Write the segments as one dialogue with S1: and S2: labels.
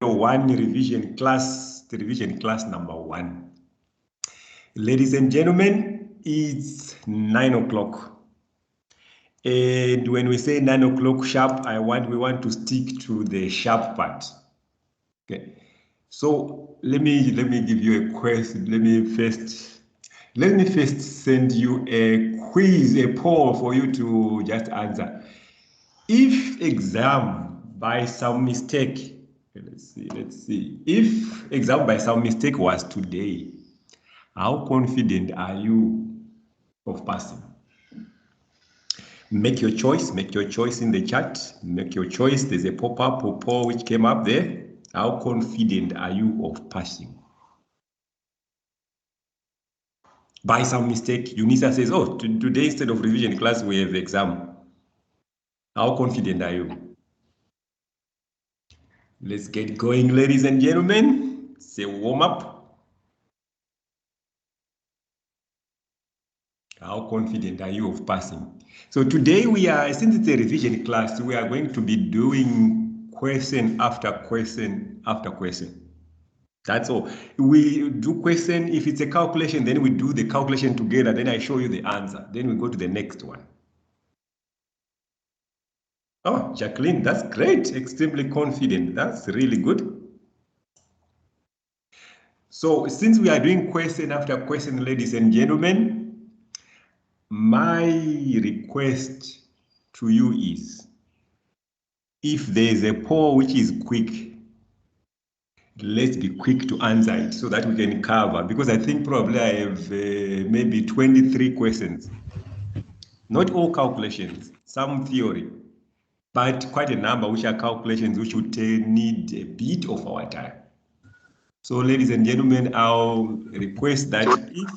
S1: 1 revision class number 1. Ladies and gentlemen, it's 9 o'clock. And when we say 9 o'clock sharp, we want to stick to the sharp part. Okay. So let me give you a question. Let me first send you a quiz, a poll for you to just answer. If exam by some mistake, let's see. If exam by some mistake was today, how confident are you of passing? Make your choice in the chat. Make your choice. There's a pop-up or poll which came up there. How confident are you of passing? By some mistake, UNISA says, oh, today instead of revision class, we have exam. How confident are you? Let's get going, ladies and gentlemen. Say warm up. How confident are you of passing? So today since it's a revision class, we are going to be doing question after question after question. That's all. We do question. If it's a calculation, then we do the calculation together. Then I show you the answer. Then we go to the next one. Oh, Jacqueline, that's great. Extremely confident. That's really good. So since we are doing question after question, ladies and gentlemen, my request to you is, if there is a poll which is quick, let's be quick to answer it so that we can cover, because I think probably I have maybe 23 questions. Not all calculations, some theory, but quite a number which are calculations which would need a bit of our time. So ladies and gentlemen, I'll request that if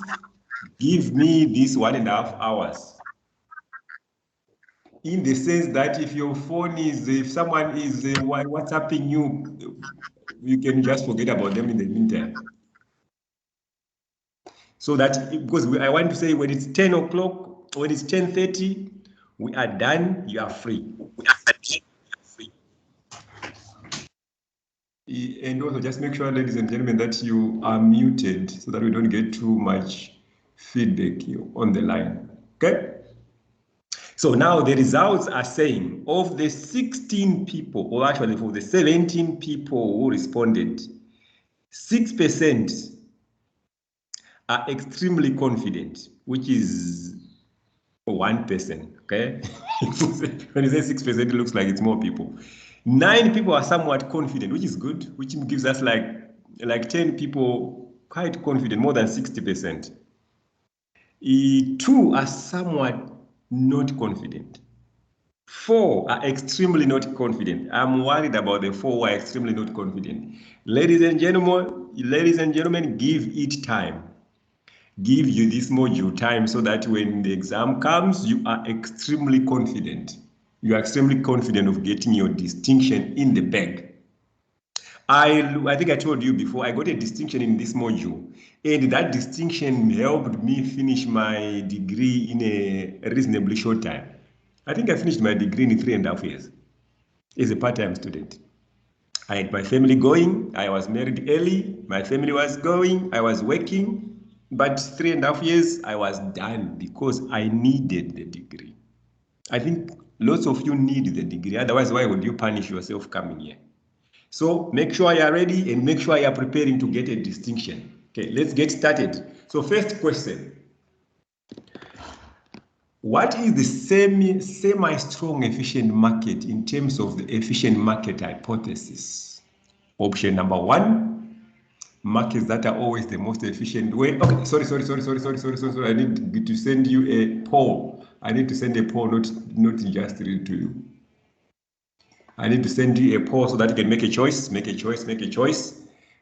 S1: give me this 1.5 hours, in the sense that if your phone is, if someone is WhatsApping you, you can just forget about them in the meantime. So that, because I want to say when it's 10 o'clock, when it's 10:30, we are done, you are free. And also just make sure, ladies and gentlemen, that you are muted so that we don't get too much feedback on the line, okay? So now the results are saying, of the 16 people, or actually for the 17 people who responded, 6% are extremely confident, which is 1%, okay? When you say 6%, it looks like it's more people. 9 people are somewhat confident, which is good, which gives us like 10 people quite confident, more than 60%. 2 are somewhat not confident. 4 are extremely not confident. I'm worried about the 4 who are extremely not confident. Ladies and gentlemen, give it time. Give you this module time so that when the exam comes, you are extremely confident. You are extremely confident of getting your distinction in the bag. I think I told you before, I got a distinction in this module, and that distinction helped me finish my degree in a reasonably short time. I think I finished my degree in 3.5 years as a part-time student. I had my family going, I was married early, my family was going, I was working, but 3.5 years I was done because I needed the degree. I think lots of you need the degree, otherwise why would you punish yourself coming here? So make sure you are ready and make sure you are preparing to get a distinction. Okay, let's get started. So first question. What is the semi-strong efficient market in terms of the efficient market hypothesis? Option number 1, markets that are always the most efficient way. Okay, sorry. I need to send you a poll. I need to send a poll, not just read to you. I need to send you a poll so that you can make a choice.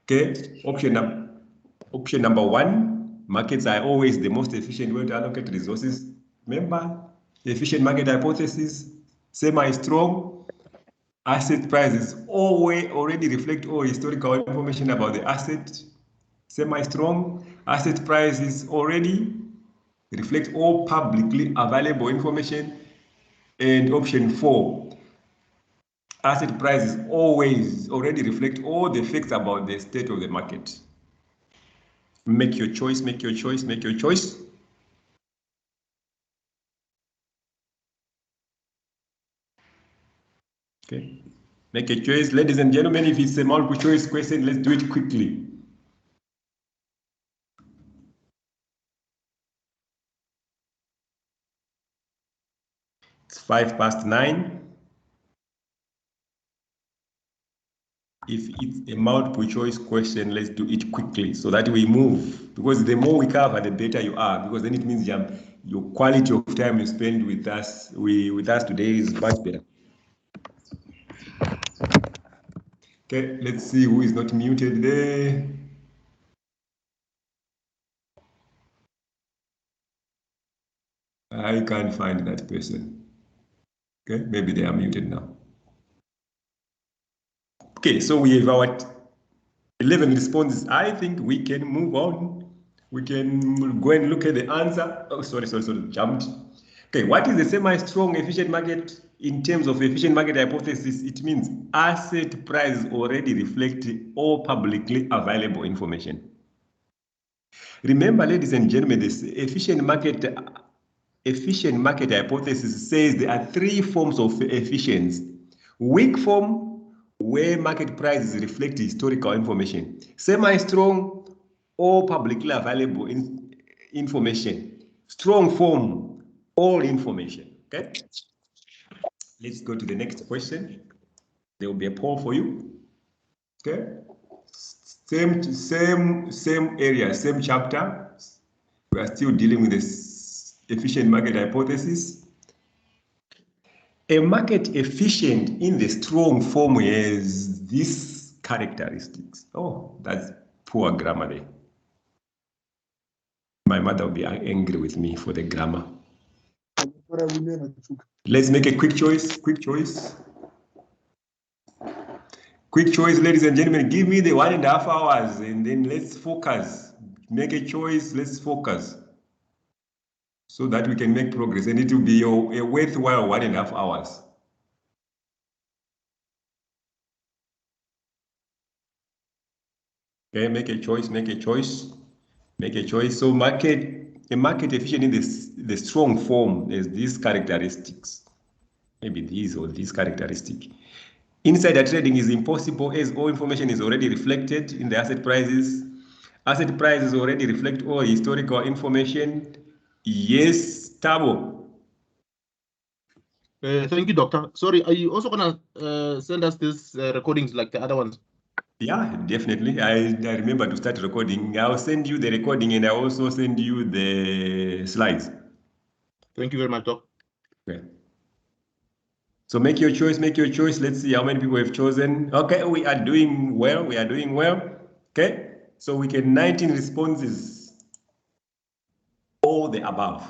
S1: Okay, option number 1, markets are always the most efficient way to allocate resources. Remember, the efficient market hypothesis, semi-strong, asset prices already reflect all historical information about the asset. Semi-strong, asset prices already reflect all publicly available information. And option 4, Asset prices always already reflect all the facts about the state of the market. Make your choice, make your choice, make your choice. Okay, make a choice. Ladies and gentlemen, if it's a multiple choice question, let's do it quickly. It's 9:05. If it's a multiple choice question, let's do it quickly so that we move. Because the more we cover, the better you are. Because then it means your quality of time you spend with us, today is much better. Okay, let's see who is not muted there. I can't find that person. Okay, maybe they are muted now. Okay, so we have our 11 responses. I think we can move on. We can go and look at the answer. Oh, sorry, jumped. Okay, what is the semi-strong efficient market in terms of efficient market hypothesis? It means asset prices already reflect all publicly available information. Remember, ladies and gentlemen, this efficient market hypothesis says there are three forms of efficiency. Weak form, where market prices reflect historical information. Semi-strong, all publicly available information. Strong form, all information. Okay. Let's go to the next question. There will be a poll for you. Okay. Same area, same chapter. We are still dealing with this efficient market hypothesis. A market efficient in the strong form has these characteristics. Oh, that's poor grammar there. My mother will be angry with me for the grammar. Let's make a quick choice. Quick choice, ladies and gentlemen. Give me the 1.5 hours and then let's focus. Make a choice, let's focus. So that we can make progress, and it will be a worthwhile 1.5 hours. Okay, make a choice, make a choice, make a choice. So a market efficient in the strong form has these characteristics. Maybe these or these characteristics. Insider trading is impossible as all information is already reflected in the asset prices. Asset prices already reflect all historical information. Yes, Tabo.
S2: Thank you, Doctor. Sorry, are you also going to send us these recordings like the other ones?
S1: Yeah, definitely. I remember to start recording. I'll send you the recording and I'll also send you the slides.
S2: Thank you very much, Doc.
S1: Okay. So make your choice, make your choice. Let's see how many people have chosen. Okay, we are doing well. We are doing well. Okay, so we get 19 responses. All the above.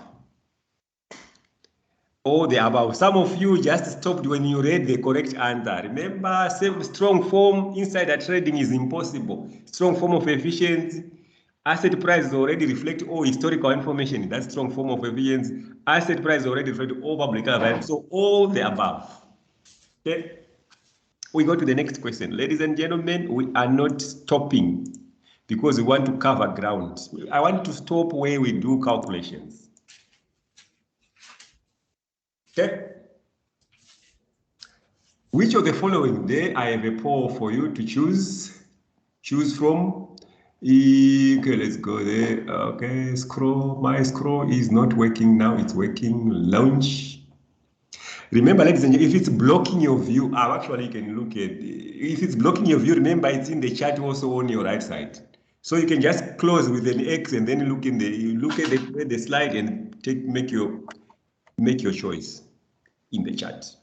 S1: All the above. Some of you just stopped when you read the correct answer. Remember, strong form, insider trading is impossible. Strong form of efficiency. Asset prices already reflect all historical information. That's strong form of efficiency. Asset prices already reflect all public available. So all the above. Okay. We go to the next question. Ladies and gentlemen, we are not stopping because we want to cover ground. I want to stop where we do calculations. Okay. Which of the following? There I have a poll for you to choose from. Okay, let's go there. Okay, my scroll is not working now. It's working. Launch. Remember, ladies and gentlemen, if it's blocking your view, actually you can look at. If it's blocking your view, remember it's in the chat also on your right side. So you can just close with an X and then look at the slide and make your choice in the chat.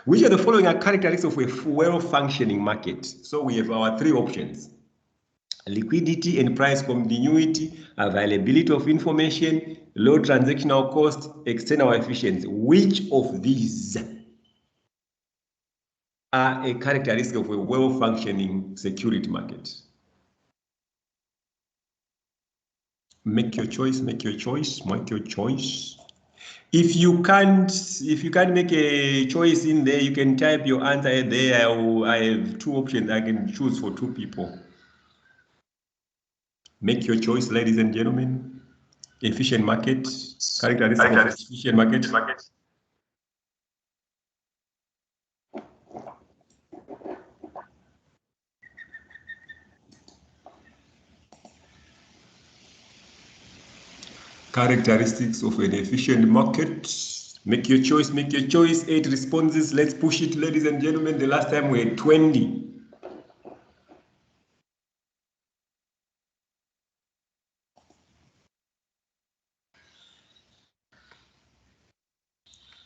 S1: Which of the following are characteristics of a well-functioning market? So we have our three options: liquidity and price continuity, availability of information, low transactional cost, external efficiency. Which of these are a characteristic of a well-functioning security market? Make your choice, make your choice, make your choice. If you can't make a choice in there, you can type your answer there. I have two options. I can choose for two people. Make your choice, ladies and gentlemen. Efficient market, characteristics of efficient market. Characteristics of an efficient market. Make your choice, make your choice. 8 responses. Let's push it, ladies and gentlemen. The last time we had 20.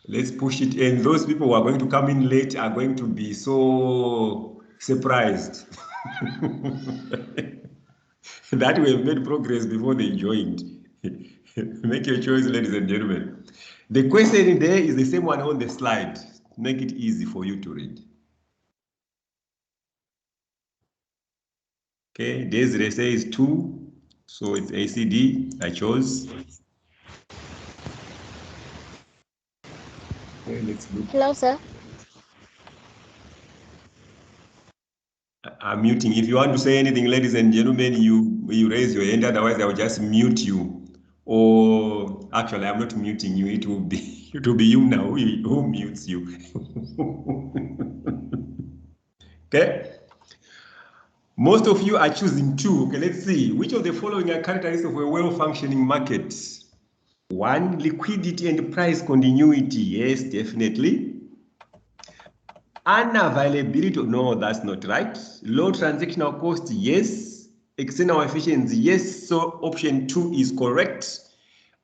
S1: Let's push it. And those people who are going to come in late are going to be so surprised that we have made progress before they joined. Make your choice, ladies and gentlemen. The question in there is the same one on the slide. Make it easy for you to read. Okay, Desiree says 2, so it's ACD. I chose. Okay, let's look.
S3: Hello, sir.
S1: I'm muting. If you want to say anything, ladies and gentlemen, you raise your hand. Otherwise, I will just mute you. Or actually, I'm not muting you. It will be you now who mutes you. Okay. Most of you are choosing 2. Okay, let's see. Which of the following are characteristics of a well-functioning market? 1, liquidity and price continuity. Yes, definitely. Unavailability, no, that's not right. Low transactional cost, yes. External efficiency, yes. So option 2 is correct.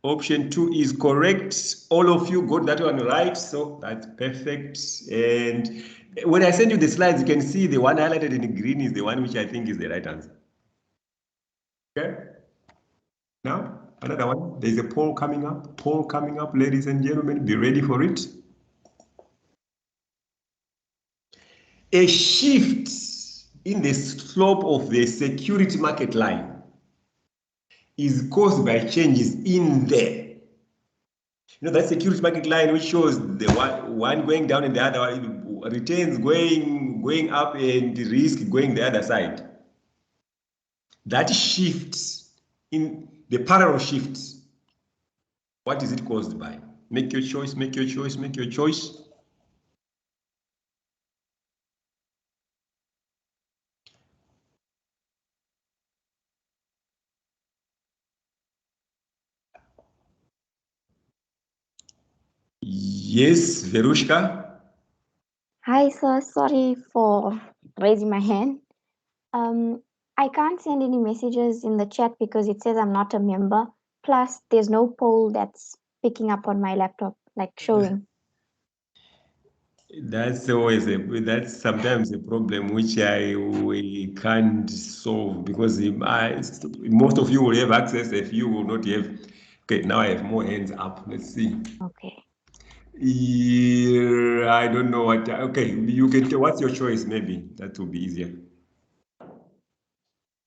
S1: Option 2 is correct. All of you got that one right, so that's perfect. And when I send you the slides, you can see the one highlighted in green is the one which I think is the right answer. Okay. Now, another one. There's a poll coming up. Poll coming up, ladies and gentlemen. Be ready for it. A shift in the slope of the security market line is caused by changes in the, that security market line which shows the one going down and the other one, returns going up and risk going the other side. That shift in the parallel shift, what is it caused by? Make your choice, make your choice, make your choice. Yes, Verushka.
S3: Hi, sir. Sorry for raising my hand. I can't send any messages in the chat because it says I'm not a member. Plus, there's no poll that's picking up on my laptop, like showing.
S1: That's always that's sometimes a problem which we can't solve because most of you will have access, if you will not have. Okay, now I have more hands up. Let's see.
S3: Okay.
S1: I don't know what. Okay, you can. What's your choice? Maybe that will be easier.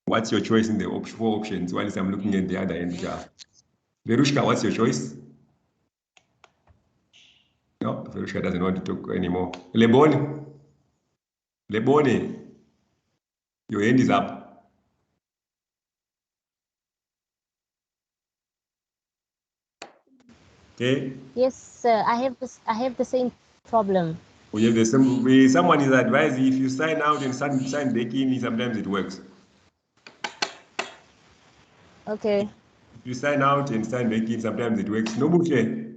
S1: What's your choice in the 4 options? While I'm looking at the other end. Verushka, what's your choice? No, Verushka doesn't want to talk anymore. Lebone, your hand is up. Okay.
S4: Yes, sir. I have the same problem.
S1: We have the same. Someone is advising if you sign out and sign back in, sometimes it works.
S4: Okay.
S1: If you sign out and sign back in, sometimes it works. No book here.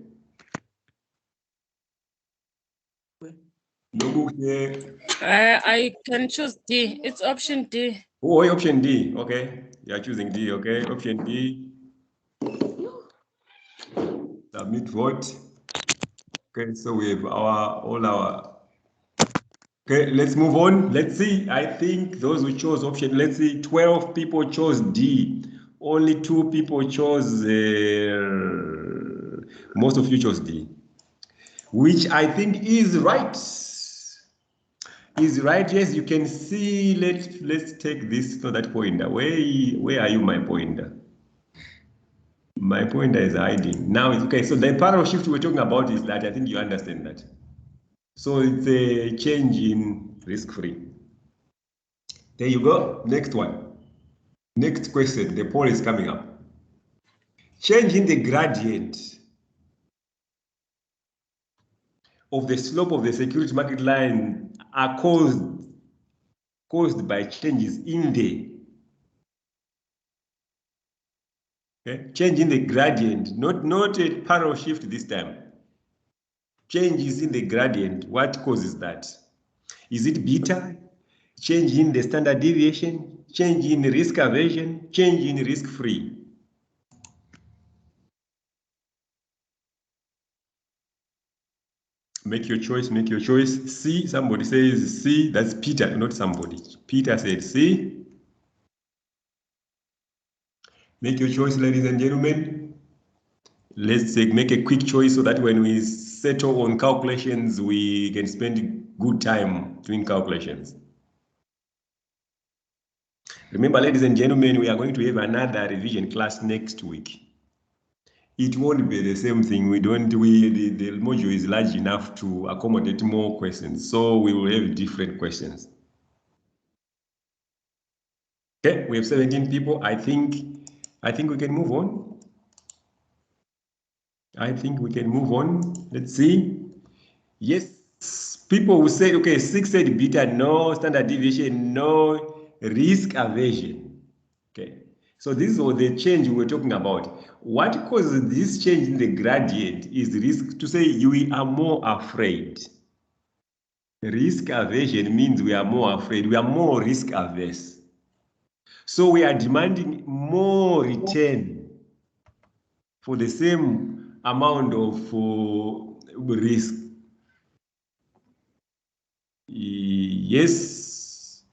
S1: No book here.
S5: I can choose D. It's option D.
S1: Oh, option D. Okay. You are choosing D. Okay. Option D. Submit vote. Okay. So we have all our. Okay. Let's move on. Let's see. I think those who chose option. Let's see. 12 people chose D. Only 2 people chose. Most of you chose D. Which I think is right. Is right. Yes, you can see. Let's take this to that pointer. Where are you, my pointer? My pointer is hiding. Now it's okay. So the parallel shift we're talking about is that, I think you understand that. So it's a change in risk-free. There you go. Next one. Next question. The poll is coming up. Change in the gradient of the slope of the security market line are caused by changes in the change in the gradient, not a parallel shift this time. Changes in the gradient, what causes that? Is it beta? Change in the standard deviation? Change in risk aversion? Change in risk-free? Make your choice, make your choice. C, somebody says C, that's Peter, not somebody. Peter said C. Make your choice, ladies and gentlemen. Let's make a quick choice so that when we settle on calculations, we can spend good time doing calculations. Remember, ladies and gentlemen, we are going to have another revision class next week. It won't be the same thing. The module is large enough to accommodate more questions. So we will have different questions. Okay, we have 17 people. I think we can move on. I think we can move on. Let's see. Yes, people will say, okay, 6 said beta, no, standard deviation, no, risk aversion. Okay, so this is all the change we're talking about. What causes this change in the gradient is risk, to say you are more afraid. Risk aversion means we are more afraid, we are more risk averse. So we are demanding more return for the same amount of risk. Yes,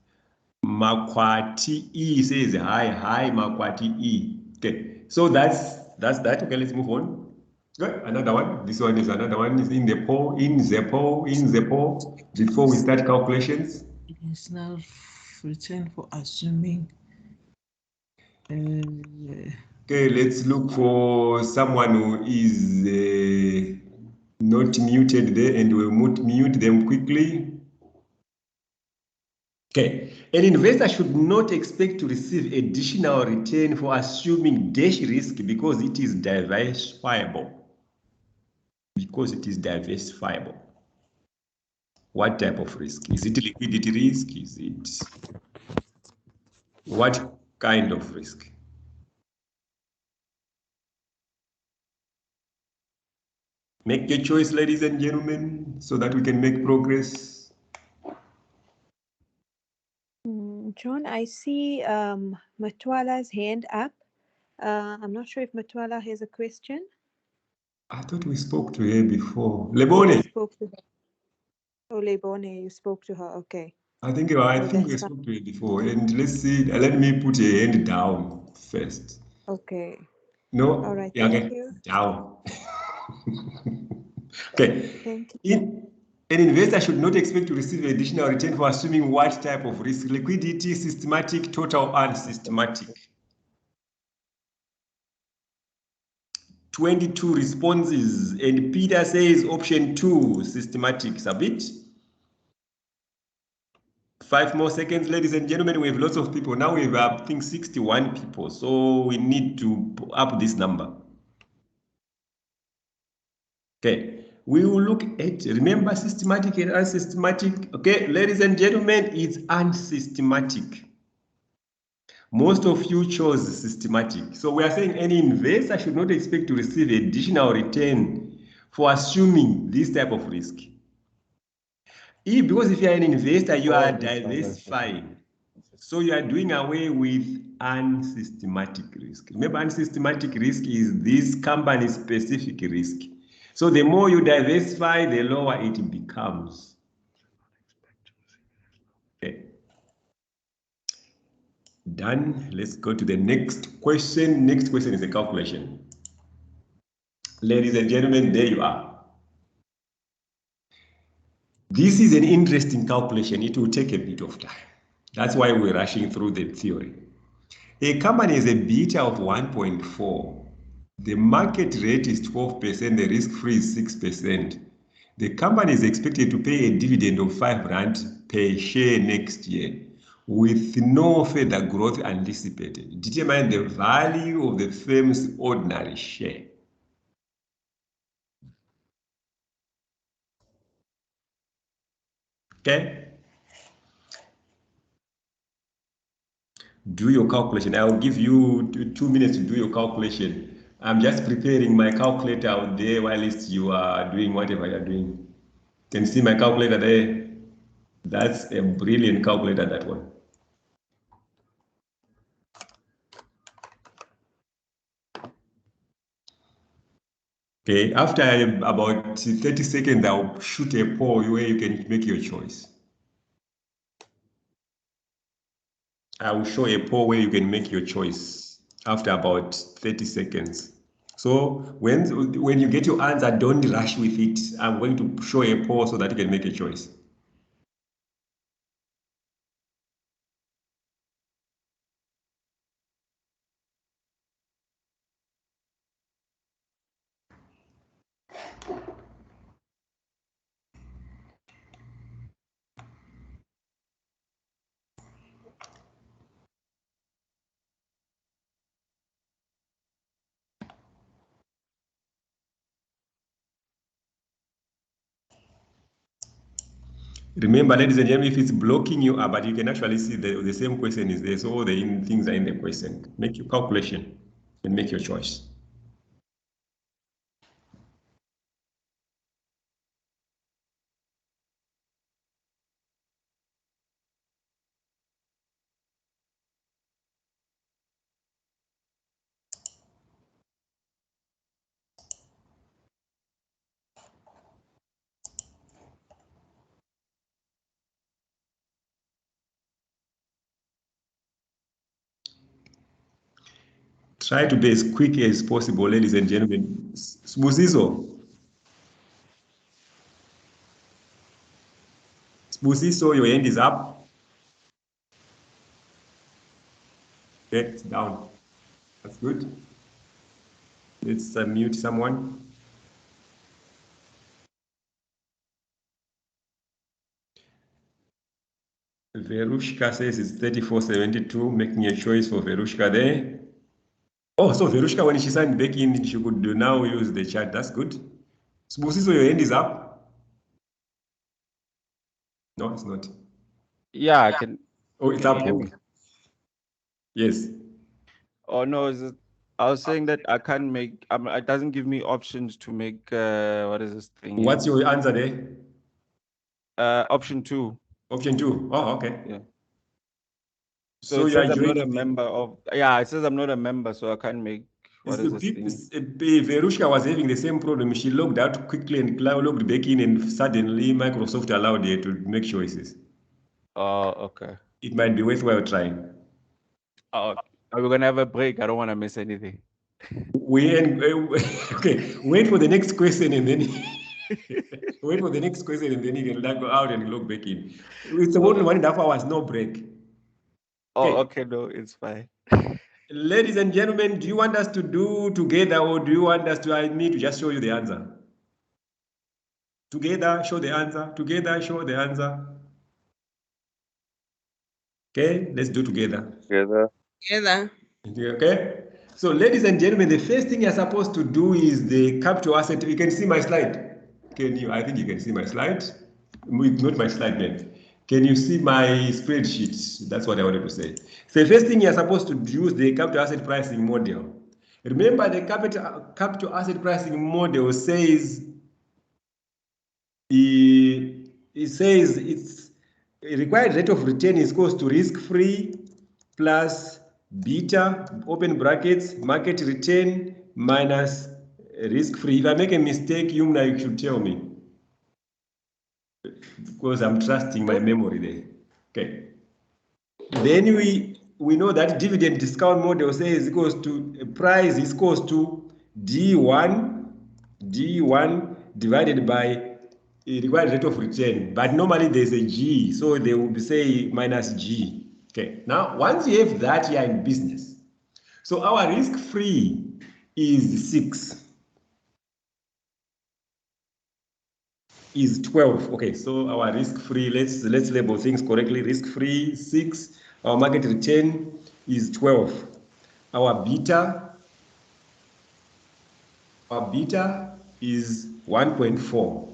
S1: Makwati E says hi, Makwati E. Okay, so that's that. Okay, let's move on. Good. Another one. This one is another one. Is in the poll. Before we start calculations.
S6: Additional return for assuming.
S1: Okay, let's look for someone who is not muted there, and we'll mute them quickly. Okay, an investor should not expect to receive additional return for assuming dash risk because it is diversifiable. Because it is diversifiable. What type of risk? Is it liquidity risk? Is it what kind of risk? Make your choice, ladies and gentlemen, so that we can make progress.
S7: John, I see Matwala's hand up. I'm not sure if Matwala has a question.
S1: I thought we spoke to her before. Lebone.
S7: Spoke to her. Oh, Lebone, you spoke to her. Okay.
S1: I think we spoke to her before. And let's see. Let me put a hand down first.
S7: Okay.
S1: No.
S7: All right.
S1: Yeah,
S7: Thank
S1: okay.
S7: you.
S1: Down. Okay.
S7: Thank you.
S1: An investor should not expect to receive additional return for assuming what type of risk? Liquidity, systematic, total, and systematic. 22 responses, and Peter says option 2, systematic. Submit. 5 more seconds, ladies and gentlemen. We have lots of people. Now we have, I think, 61 people. So we need to up this number. Okay. We will look at, remember, systematic and unsystematic. Okay, ladies and gentlemen, it's unsystematic. Most of you chose systematic. So we are saying any investor should not expect to receive additional return for assuming this type of risk. Because if you are an investor, you are diversifying. So you are doing away with unsystematic risk. Remember, unsystematic risk is this company-specific risk. So the more you diversify, the lower it becomes. Okay. Done. Let's go to the next question. Next question is a calculation. Ladies and gentlemen, there you are. This is an interesting calculation. It will take a bit of time. That's why we're rushing through the theory. A company has a beta of 1.4 The market rate is 12%, the risk-free is 6%. The company is expected to pay a dividend of 5 Rand per share next year with no further growth anticipated. Determine the value of the firm's ordinary share. Okay? Do your calculation. I will give you 2 minutes to do your calculation. I'm just preparing my calculator out there while you are doing whatever you're doing. Can you see my calculator there? That's a brilliant calculator, that one. Okay, after about 30 seconds, I'll shoot a poll where you can make your choice. I will show a poll where you can make your choice after about 30 seconds. So when you get your answer, don't rush with it. I'm going to show a poll so that you can make a choice. Remember, ladies and gentlemen, if it's blocking you but you can actually see the same question is there, so all the things are in the question. Make your calculation and make your choice. Try to be as quick as possible, ladies and gentlemen. Sbusiso. Sbusiso, your hand is up. Okay, it's down. That's good. Let's mute someone. Verushka says it's 3472, making a choice for Verushka there. Oh, so Verushka, when she signed back in, she could now use the chat. That's good. Sbusiso, your hand is up. No, it's not.
S8: Yeah, I can.
S1: Oh, it's
S8: Can
S1: up.
S8: you hear me?
S1: Yes.
S8: Oh no, I was saying that I can't make. It doesn't give me options to make. What is this thing?
S1: What's your answer there?
S8: Option 2.
S1: Option 2. Oh, okay.
S8: Yeah.
S1: So
S8: it
S1: you are
S8: says I'm not a
S1: joining.
S8: member of. Yeah, it says I'm not a member, so I can't make. What is this thing?
S1: Verushka was having the same problem. She logged out quickly and logged back in, and suddenly Microsoft allowed her to make choices.
S8: Oh, okay.
S1: It might be worthwhile trying.
S8: Oh, are we gonna have a break? I don't want to miss anything.
S1: Okay, wait for the next question and then wait for the next question and then you can go out and log back in. It's about 1.5 hours, no break.
S8: Oh, okay, no, it's fine.
S1: Ladies and gentlemen, do you want us to do together or do you want us to me to just show you the answer? Together, show the answer. Together, show the answer. Okay, let's do together.
S5: Together.
S1: Okay. So, ladies and gentlemen, the first thing you're supposed to do is the capital asset. You can see my slide. Can you? I think you can see my slide. Not my slide, man. Can you see my spreadsheet? That's what I wanted to say. So, the first thing you're supposed to use the capital asset pricing model. Remember, the capital asset pricing model says it says its required rate of return is equal to risk-free plus beta, open brackets, market return minus risk-free. If I make a mistake, you should tell me because I'm trusting my memory there. Okay. Then we know that dividend discount model says equals to price is equals to D1 divided by required rate of return, but normally there's a G, so they would say minus G. Okay, now once you have that, you are in business. So our risk-free is 6. Is 12. Okay, so our risk-free, let's label things correctly. Risk-free 6. Our market return is 12. Our beta is 1.4.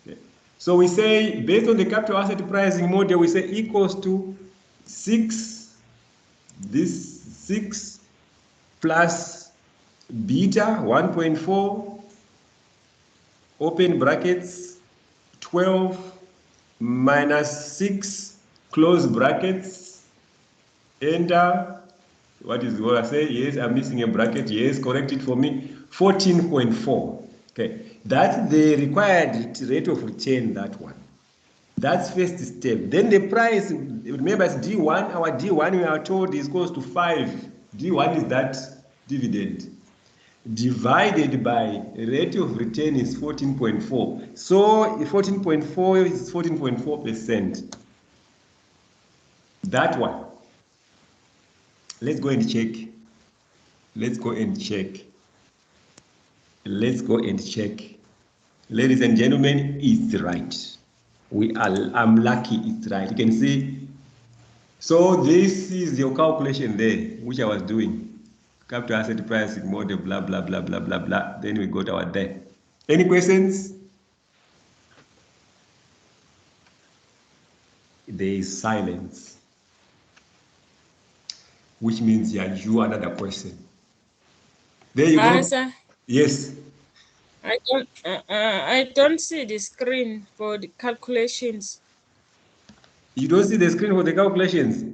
S1: Okay. So we say, based on the capital asset pricing model, we say equals to 6, this 6 plus beta 1.4, open brackets, 12 minus 6, close brackets, enter. What is what I say? Yes, I'm missing a bracket. Yes, correct it for me. 14.4. Okay, that's the required rate of return, that one. That's first step. Then the price, remember it's D1. Our D1 we are told is equals to 5. D1 is that dividend. Divided by rate of return is 14.4. So 14.4 is 14.4%. That one. Let's go and check. Let's go and check. Let's go and check. Ladies and gentlemen, it's right. I'm lucky it's right. You can see. So this is your calculation there, which I was doing. Capital asset pricing model, blah, blah, blah, blah, blah, blah. Then we got our there. Any questions? There is silence, which means you another question. There you go.
S5: Sir,
S1: Yes.
S5: I don't see the screen for the calculations.
S1: You don't see the screen for the calculations?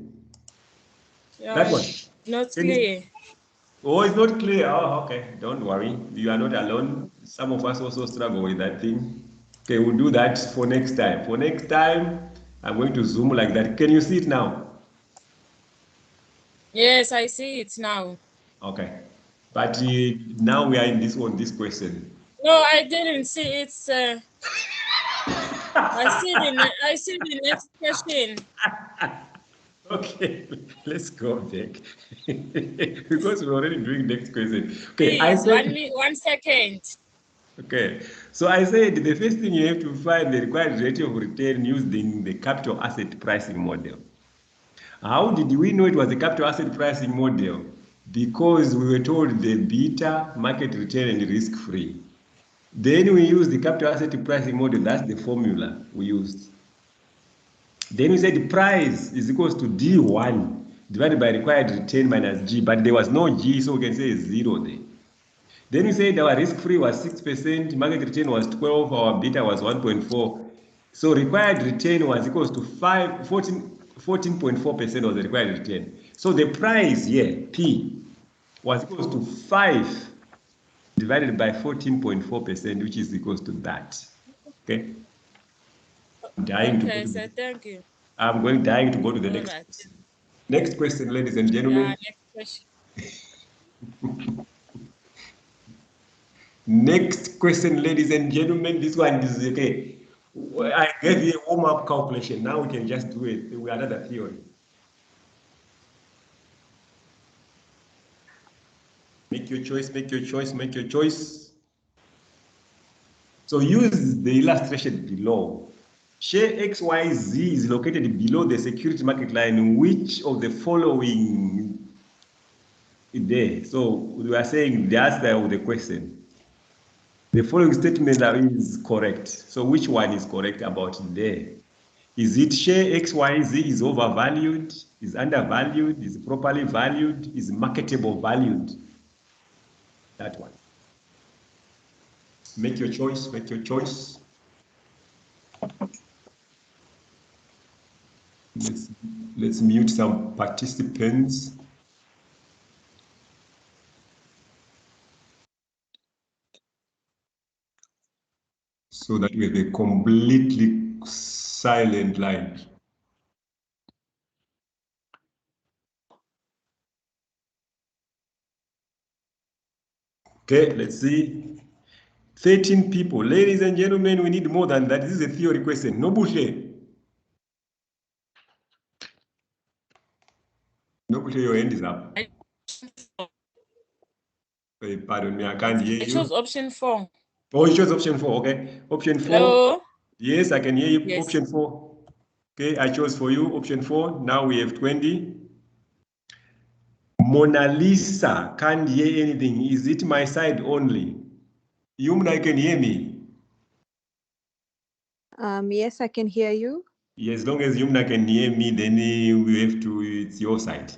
S5: Yeah,
S1: That one?
S5: not clear.
S1: Oh, it's not clear. Oh, okay. Don't worry. You are not alone. Some of us also struggle with that thing. Okay, we'll do that for next time. For next time, I'm going to zoom like that. Can you see it now?
S5: Yes, I see it now.
S1: Okay. But now we are in this question.
S5: No, I didn't see it. I see the next question.
S1: Okay, let's go back because we're already doing next question. Okay,
S5: Please, 1 second.
S1: Okay, so I said the first thing you have to find the required rate of return using the capital asset pricing model. How did we know it was a capital asset pricing model? Because we were told the beta, market return, and risk-free. Then we used the capital asset pricing model. That's the formula we used. Then we said the price is equals to D1 divided by required return minus G, but there was no G, so we can say 0 there. Then we said our risk-free was 6%, market return was 12, our beta was 1.4. So required return was equals to 14.4% of the required return. So the price here, P, was equals to 5 divided by 14.4%, which is equals to that. Okay? Dying
S5: Okay, sir, thank you.
S1: I'm dying to go to the next question. Next question, ladies and gentlemen.
S5: Yeah, next question.
S1: Next question, ladies and gentlemen. This one is okay. I gave you a warm-up calculation. Now we can just do it with another theory. Make your choice, make your choice, make your choice. So use the illustration below. Share XYZ is located below the security market line. Which of the following is there? So we are saying the answer of the question. The following statement is correct. So which one is correct about there? Is it share XYZ is overvalued, is undervalued, is properly valued, is marketable valued? That one. Make your choice, make your choice. Let's mute some participants. So that we have a completely silent line. Okay, let's see. 13 people. Ladies and gentlemen, we need more than that. This is a theory question. No bullshit. No bullshit, your hand is up. Pardon me, I can't hear
S5: I
S1: you.
S5: chose option 4.
S1: Oh, you chose option 4. Okay. Option 4.
S5: Hello?
S1: Yes, I can hear you.
S5: Yes.
S1: Option 4. Okay, I chose for you option 4. Now we have 20. Mona Lisa can't hear anything. Is it my side only? Yumna, can hear me?
S7: Yes, I can hear you.
S1: As long as Yumna can hear me, then we have to, it's your side.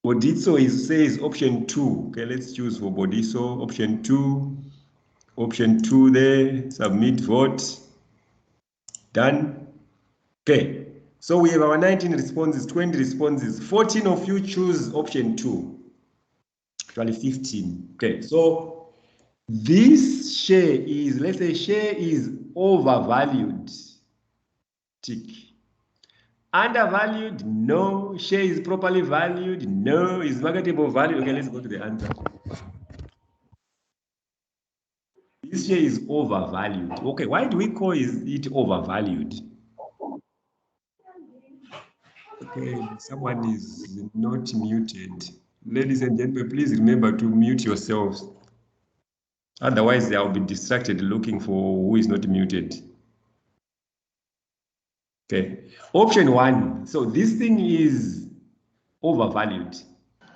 S1: Bodiso says option 2. Okay, let's choose for Bodiso. Option 2. Option 2 there. Submit vote. Done. Okay. So we have our 19 responses, 20 responses. 14 of you choose option 2. Actually 15. Okay. So this share is, let's say share is overvalued. Tick. Undervalued? No. Share is properly valued? No. Is marketable value? Okay, let's go to the answer. This share is overvalued. Okay, why do we call it overvalued? Okay, someone is not muted. Ladies and gentlemen, please remember to mute yourselves. Otherwise, I'll be distracted looking for who is not muted. Okay, option 1. So this thing is overvalued,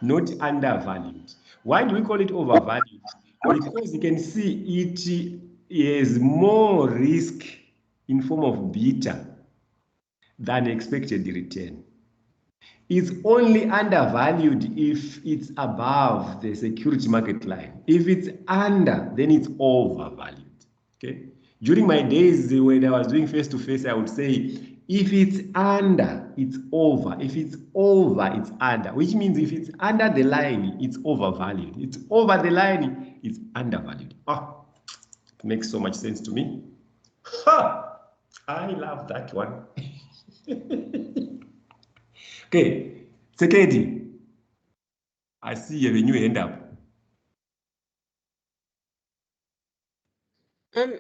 S1: not undervalued. Why do we call it overvalued? Because you can see it has more risk in form of beta than expected return. It's only undervalued if it's above the security market line. If it's under, then it's overvalued. Okay. During my days when I was doing face-to-face, I would say, if it's under, it's over. If it's over, it's under. Which means if it's under the line, it's overvalued. It's over the line, it's undervalued. Oh, it makes so much sense to me. Ha! I love that one. Okay, Sekedi, I see you have a new hand up.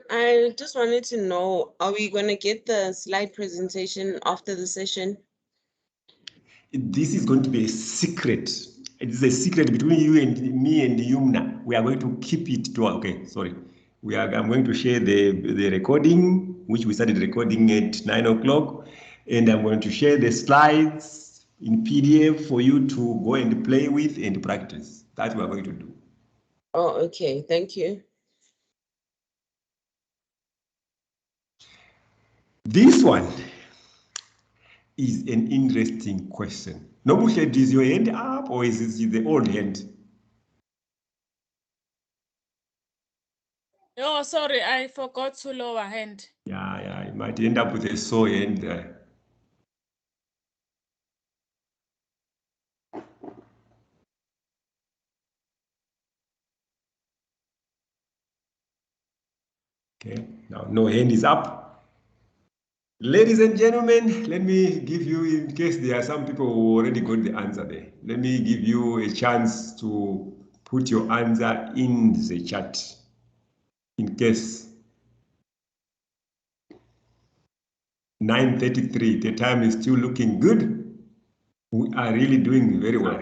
S9: I just wanted to know, are we going to get the slide presentation after the session?
S1: This is going to be a secret. It is a secret between you and me and Yumna. We are going to keep it to, okay, sorry. I'm going to share the recording, which we started recording at 9 o'clock. And I'm going to share the slides in PDF for you to go and play with and practice. That's what we're going to do.
S9: Oh, okay. Thank you.
S1: This one is an interesting question. Nobushed, is your hand up or is it the old hand?
S5: Oh, sorry, I forgot to lower hand.
S1: Yeah, you might end up with a sore hand. Okay, now no hand is up. Ladies and gentlemen, let me give you, in case there are some people who already got the answer there, let me give you a chance to put your answer in the chat. In case 9:33, the time is still looking good. We are really doing very well.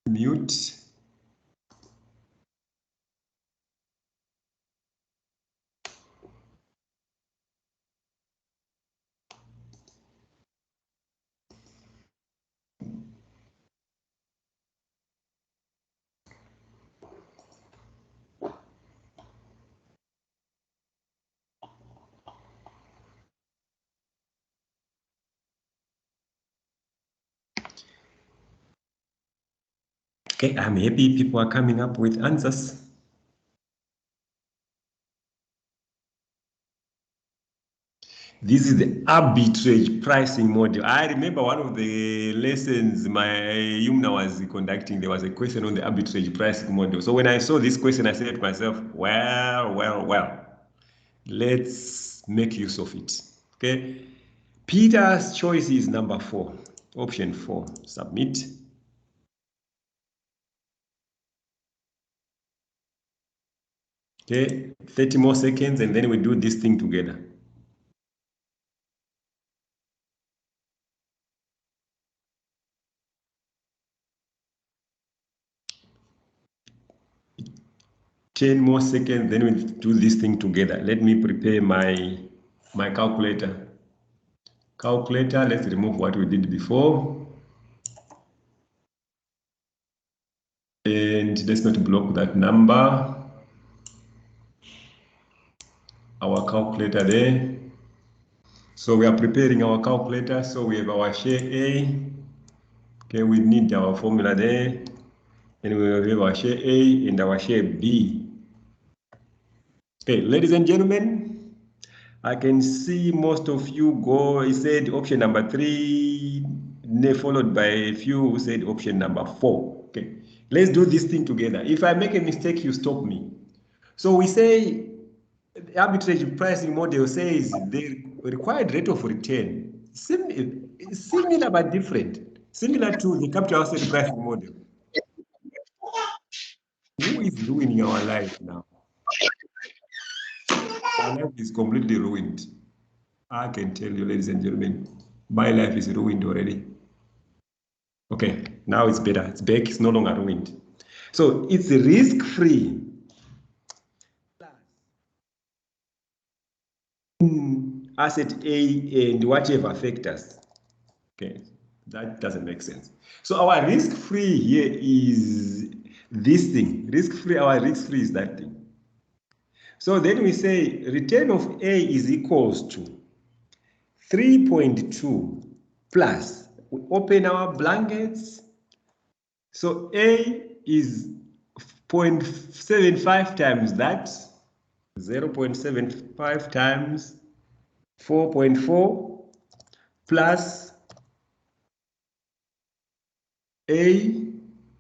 S1: Mute. Okay, I'm happy people are coming up with answers. This is the arbitrage pricing model. I remember one of the lessons my Yumna was conducting, there was a question on the arbitrage pricing model. So when I saw this question, I said to myself, well, let's make use of it. Okay. Peter's choice is number 4, option 4, submit. Okay, 30 more seconds, and then we do this thing together. Ten more seconds, then we do this thing together. Let me prepare my calculator. Calculator, let's remove what we did before. And let's not block that number. Our calculator there. So we are preparing our calculator. So we have our share A. Okay, we need our formula there. And we have our share A and our share B. Okay, ladies and gentlemen, I can see most of you go, he said option number 3, followed by a few who said option number 4. Okay, let's do this thing together. If I make a mistake, you stop me. So we say the arbitrage pricing model says the required rate of return, similar but different, similar to the capital asset pricing model. Who is ruining our life now? Our life is completely ruined. I can tell you, ladies and gentlemen, my life is ruined already. Okay, now it's better. It's back. It's no longer ruined. So it's risk-free. Asset A and whatever factors. Okay, that doesn't make sense. So our risk-free here is this thing. Risk-free, our risk-free is that thing. So then we say return of A is equals to 3.2 plus, we open our blankets. So A is 0.75 times that, 0.75 times 4.4 plus A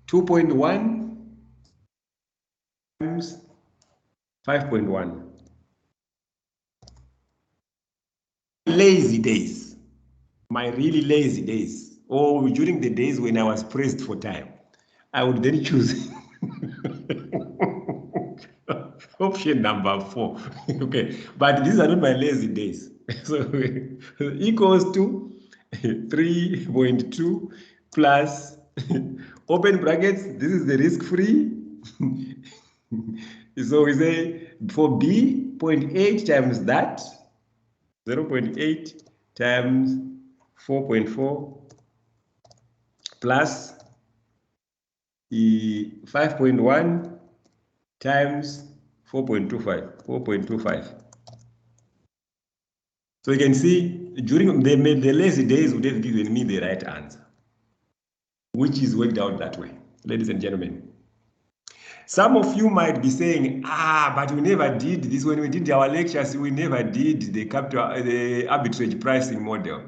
S1: 2.1 times 5.1. Lazy days, my really lazy days, or during the days when I was pressed for time, I would then choose option number 4. Okay, but these are not my lazy days. So equals to 3.2 plus open brackets. This is the risk-free. So we say for B, 0.8 times that, 0.8 times 4.4 plus 5.1 times 4.25. So you can see during the lazy days would have given me the right answer, which is worked out that way, ladies and gentlemen. Some of you might be saying, but we never did this. When we did our lectures, we never did the arbitrage pricing model.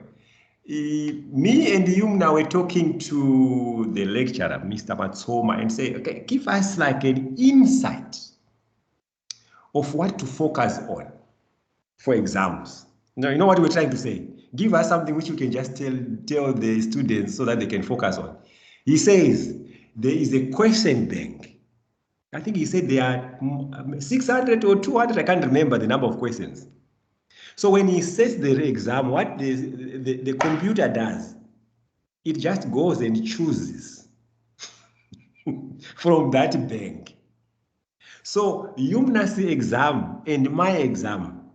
S1: Me and Yumna were talking to the lecturer, Mr. Matsoma, and say, okay, give us like an insight of what to focus on for exams. You know what we're trying to say? Give us something which you can just tell the students so that they can focus on. He says there is a question bank. I think he said there are 600 or 200, I can't remember the number of questions. So when he sets the exam, what the computer does, it just goes and chooses from that bank. So Yumna's exam and my exam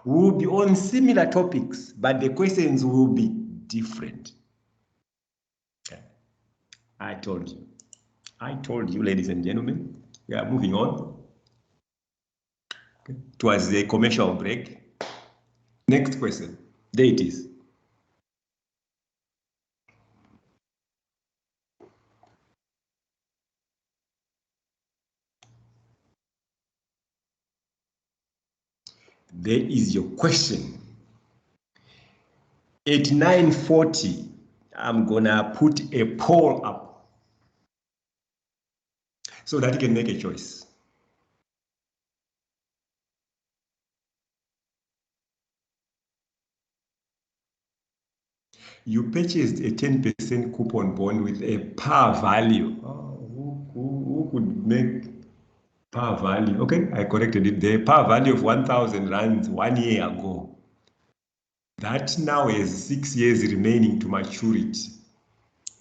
S1: will be on similar topics, but the questions will be different. Okay. I told you, ladies and gentlemen. We are moving on towards the commercial break. Next question. There it is. There is your question. At 9:40, I'm gonna put a poll up so that you can make a choice. You purchased a 10% coupon bond with a par value. Oh, who could make Par value. Okay, I corrected it. The par value of 1,000 rands 1 year ago. That now has 6 years remaining to maturity.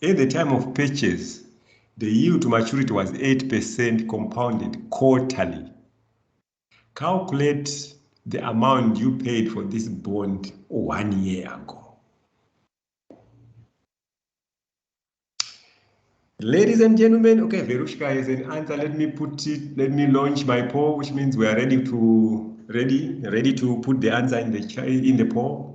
S1: At the time of purchase, the yield to maturity was 8% compounded quarterly. Calculate the amount you paid for this bond 1 year ago. Ladies and gentlemen, okay, Verushka has an answer. Let me launch my poll, which means we are ready to put the answer in the poll.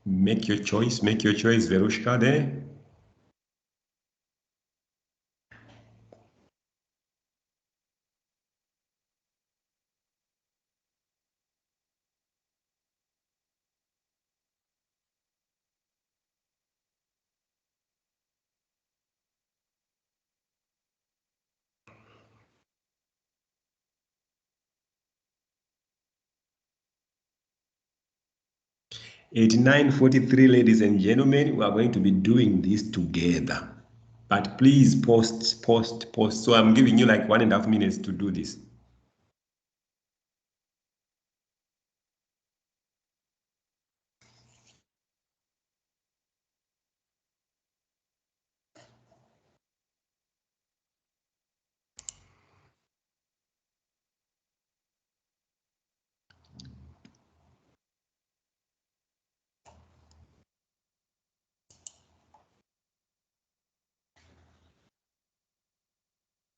S1: Make your choice, Verushka there. At 9:43, ladies and gentlemen, we are going to be doing this together. But please post. So I'm giving you like 1.5 minutes to do this.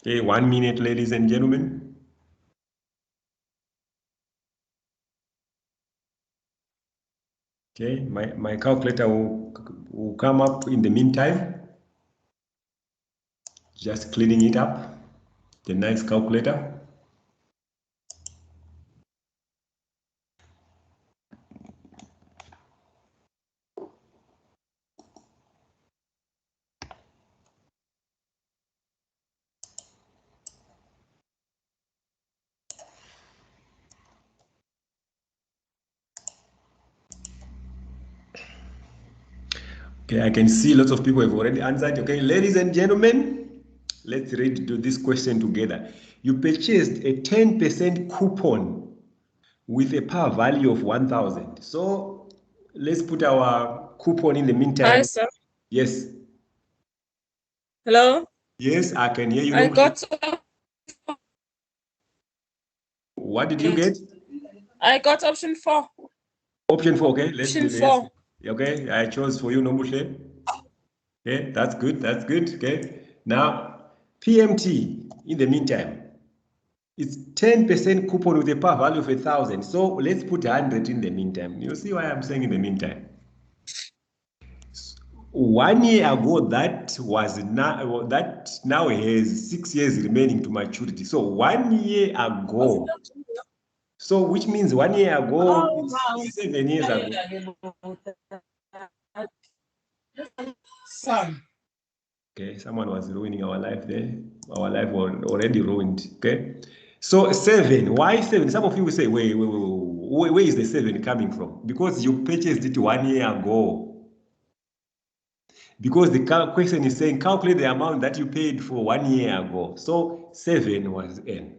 S1: Okay, 1 minute, ladies and gentlemen. Okay, my calculator will come up in the meantime. Just cleaning it up. The nice calculator. Okay, I can see lots of people have already answered. Okay, ladies and gentlemen, let's read this question together. You purchased a 10% coupon with a par value of 1,000. So let's put our coupon in the meantime.
S5: Hi, sir.
S1: Yes.
S5: Hello.
S1: Yes, I can hear you.
S5: I got.
S1: What did you get?
S5: I got option 4.
S1: Option 4. Okay, let's do
S5: Option
S1: this.
S5: 4.
S1: Okay, I chose for you, Nombushe. Okay, that's good. That's good. Okay, now PMT in the meantime. It's 10% coupon with a par value of 1,000. So let's put 100 in the meantime. You see why I'm saying in the meantime. 1 year ago, that now has 6 years remaining to maturity. So 1 year ago. So which means 1 year ago, it's 7 years ago. Okay, someone was ruining our life there. Our life was already ruined. Okay, so 7. Why 7? Some of you will say, wait, where is the 7 coming from? Because you purchased it 1 year ago. Because the question is saying calculate the amount that you paid for 1 year ago. So 7 was N.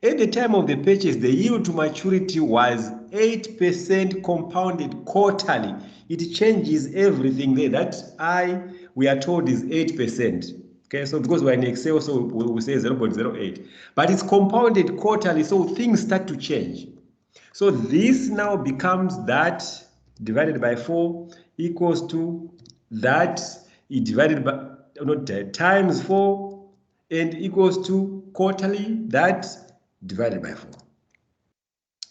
S1: At the time of the purchase, the yield to maturity was 8% compounded quarterly. It changes everything there. That we are told is 8%. Okay, so because we're in Excel, so we say 0.08. But it's compounded quarterly, so things start to change. So this now becomes that divided by 4 equals to that divided by times 4 and equals to quarterly that divided by 4.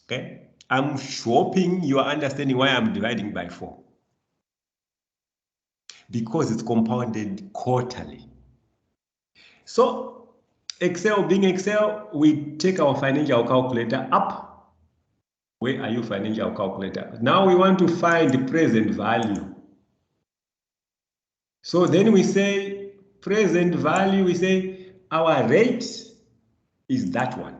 S1: Okay, I'm hoping you are understanding why I'm dividing by 4. Because it's compounded quarterly. So Excel being Excel, we take our financial calculator up. Where are you, financial calculator? Now we want to find the present value. So then we say present value, we say our rate is that one.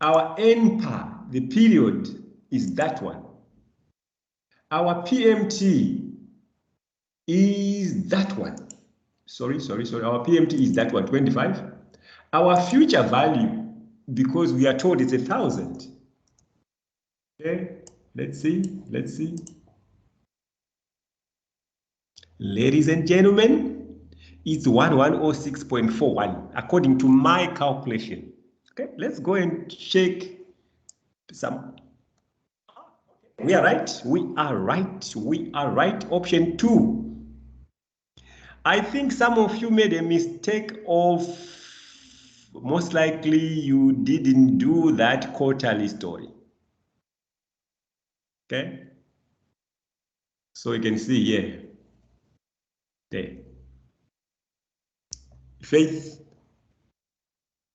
S1: Our NPAR, the period, is that one. Our PMT is that one. Sorry. Our PMT is that one, 25. Our future value, because we are told it's 1,000. Okay, let's see. Ladies and gentlemen, it's 1106.41 according to my calculation. Okay, let's go and check some. We are right. Option 2. I think some of you made a mistake of, most likely you didn't do that quarterly story. Okay, so you can see here. Okay. Faith,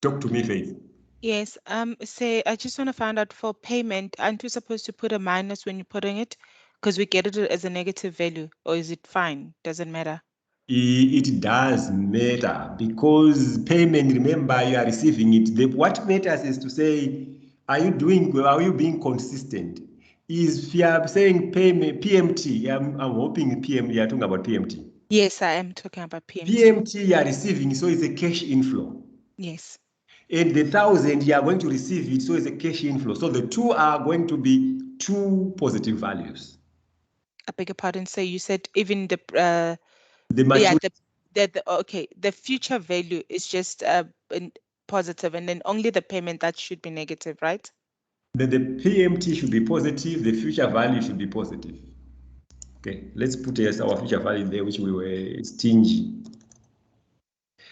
S1: talk to me, Faith.
S6: Yes. Say I just want to find out for payment, aren't we supposed to put a minus when you're putting it? Because we get it as a negative value, or is it fine? Doesn't matter.
S1: It does matter because payment, remember, you are receiving it. What matters is to say, are you being consistent? If you are saying payment, PMT, I'm hoping PMT, you are talking about PMT.
S6: Yes, I am talking about PMT.
S1: PMT you are receiving, so it's a cash inflow.
S6: Yes.
S1: And the 1,000 you are going to receive it, so it's a cash inflow. So the two are going to be two positive values.
S6: I beg your pardon. So you said even the okay, the future value is just positive, and then only the payment that should be negative, right?
S1: Then the PMT should be positive, the future value should be positive. Okay, let's put our future value there, which we were stingy.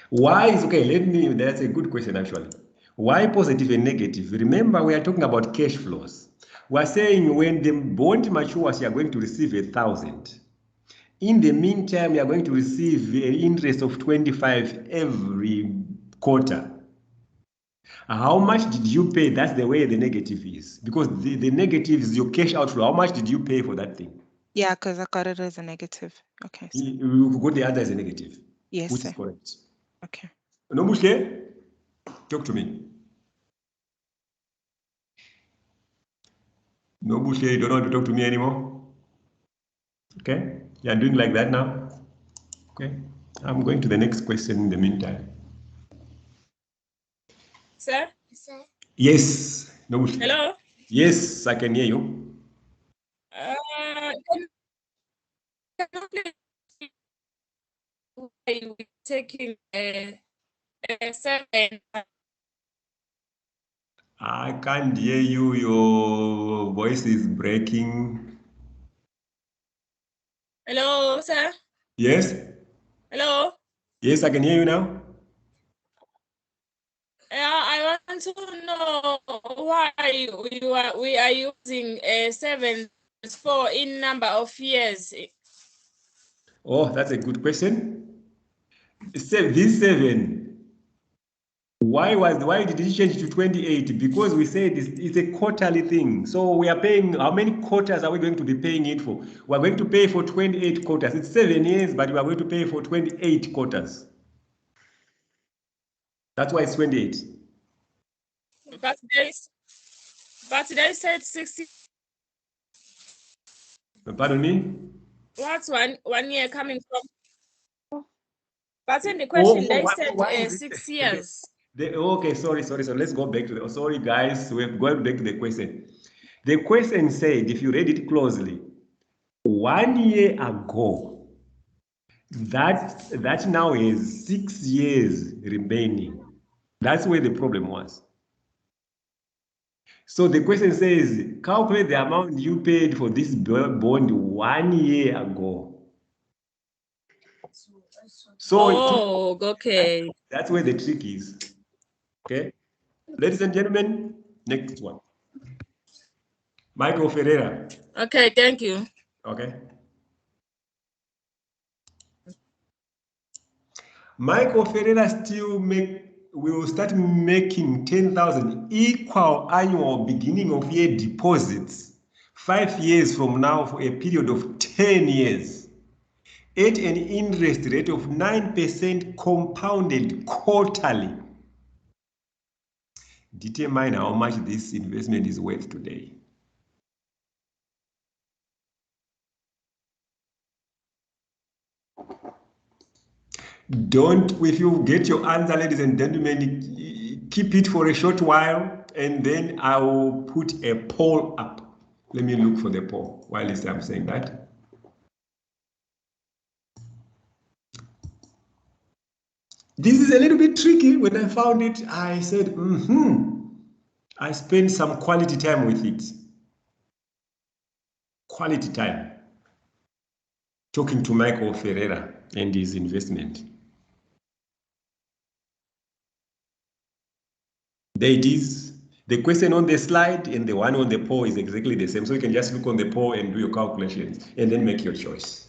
S1: Why is, okay, that's a good question actually. Why positive and negative? Remember, we are talking about cash flows. We are saying when the bond matures, you are going to receive 1,000. In the meantime, you are going to receive an interest of 25 every quarter. How much did you pay? That's the way the negative is. Because the negative is your cash outflow. How much did you pay for that thing?
S6: Yeah, because I got it as a negative. Okay. So.
S1: You got the other as a negative.
S6: Yes,
S1: which
S6: sir.
S1: is correct.
S6: Okay.
S1: Nobushke, talk to me. Nobushke, you don't want to talk to me anymore? Okay, you are doing like that now? Okay, I'm going to the next question in the meantime.
S5: Sir?
S1: Yes, Nobushke.
S5: Hello?
S1: Yes, I can hear you.
S5: We're taking a 7.
S1: I can't hear you. Your voice is breaking.
S5: Hello, sir?
S1: Yes?
S5: Hello?
S1: Yes, I can hear you now.
S5: I want to know why we are using a 7 for in number of years.
S1: Oh, that's a good question. This 7. Why did it change to 28? Because we said it's a quarterly thing. So we are paying, how many quarters are we going to be paying it for? We are going to pay for 28 quarters. It's 7 years, but we are going to pay for 28 quarters. That's why it's 28.
S5: But they said 60.
S1: Pardon me?
S5: What's one year coming from? But in the question, they said 6 years.
S1: Okay, sorry. Let's go back to the, sorry guys, we're going back to the question. The question said, if you read it closely, 1 year ago, that now is 6 years remaining. That's where the problem was. So the question says, calculate the amount you paid for this bond 1 year ago. So
S5: okay.
S1: That's where the trick is. Okay, ladies and gentlemen, next one. Michael Ferreira.
S5: Okay, thank you.
S1: Okay. Michael Ferreira will start making 10,000 equal annual beginning of year deposits 5 years from now for a period of 10 years at an interest rate of 9% compounded quarterly. Determine how much this investment is worth today. Don't, if you get your answer, ladies and gentlemen, keep it for a short while, and then I will put a poll up. Let me look for the poll while I'm saying that. This is a little bit tricky. When I found it, I said, I spent some quality time with it. Quality time. Talking to Michael Ferreira and his investment. There it is. The question on the slide and the one on the poll is exactly the same. So you can just look on the poll and do your calculations and then make your choice.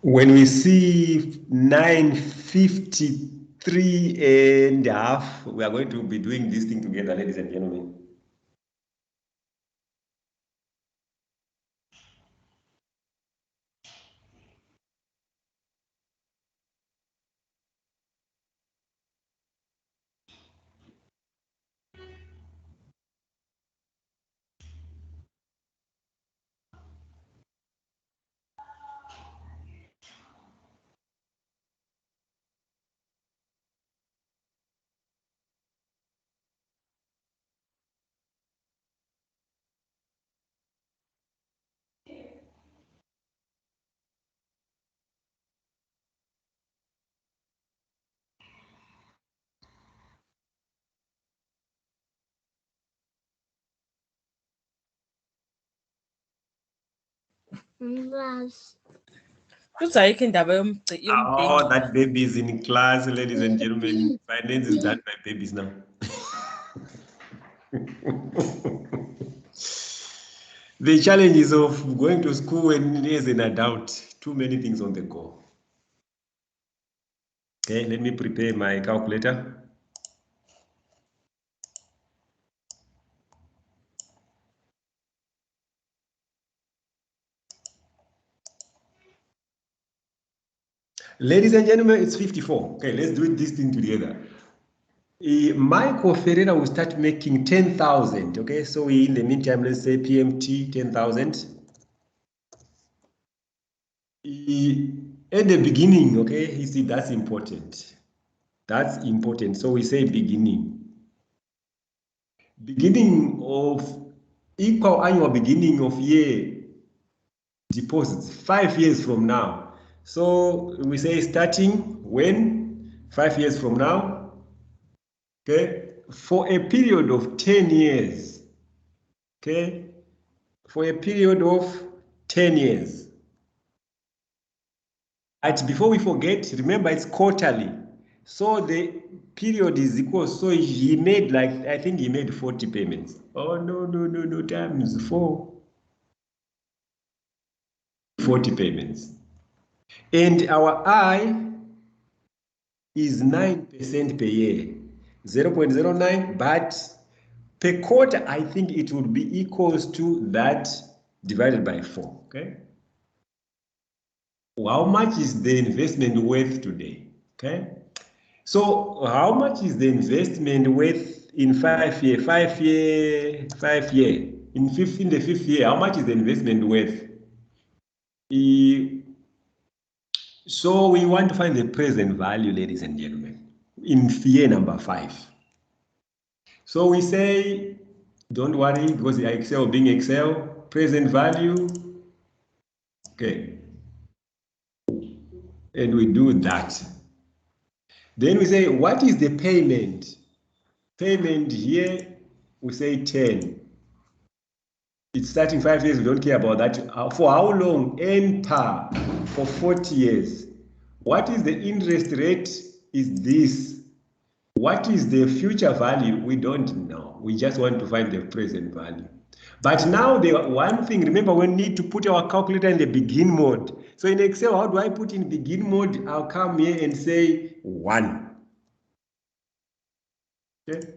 S1: When we see 9:53 and a half, we are going to be doing this thing together, ladies and gentlemen.
S5: Oh,
S1: that baby is in class, ladies and gentlemen. Finance is done by babies now. The challenges of going to school when as an adult, too many things on the go. Okay, let me prepare my calculator. Ladies and gentlemen, it's 54. Okay, let's do this thing together. Michael Ferreira will start making 10,000. Okay, so in the meantime, let's say PMT 10,000. At the beginning, okay, you see, that's important. That's important. So we say beginning. Beginning of equal annual beginning of year deposits 5 years from now. So we say starting when 5 years from now, okay, for a period of 10 years, okay, for a period of 10 years. And before we forget, remember it's quarterly. So the period is equal. So he made like, I think he made 40 payments. Oh, no, times 4. 40 payments. And our I is 9% per year, 0.09, but per quarter, I think it would be equals to that divided by 4, okay? how much is the investment worth today? Okay. So how much is the investment worth in 5 year, 5 year, 5 year? In the fifth year, how much is the investment worth? So we want to find the present value, ladies and gentlemen, in year number 5. So we say, don't worry, because Excel being Excel, present value, okay. And we do that. Then we say, what is the payment? Payment here, we say 10. It's starting 5 years, we don't care about that. For how long? Enter for 40 years. What is the interest rate? Is this? What is the future value? We don't know. We just want to find the present value. But now the one thing, remember, we need to put our calculator in the begin mode. So in Excel, how do I put in begin mode? I'll come here and say 1. Okay.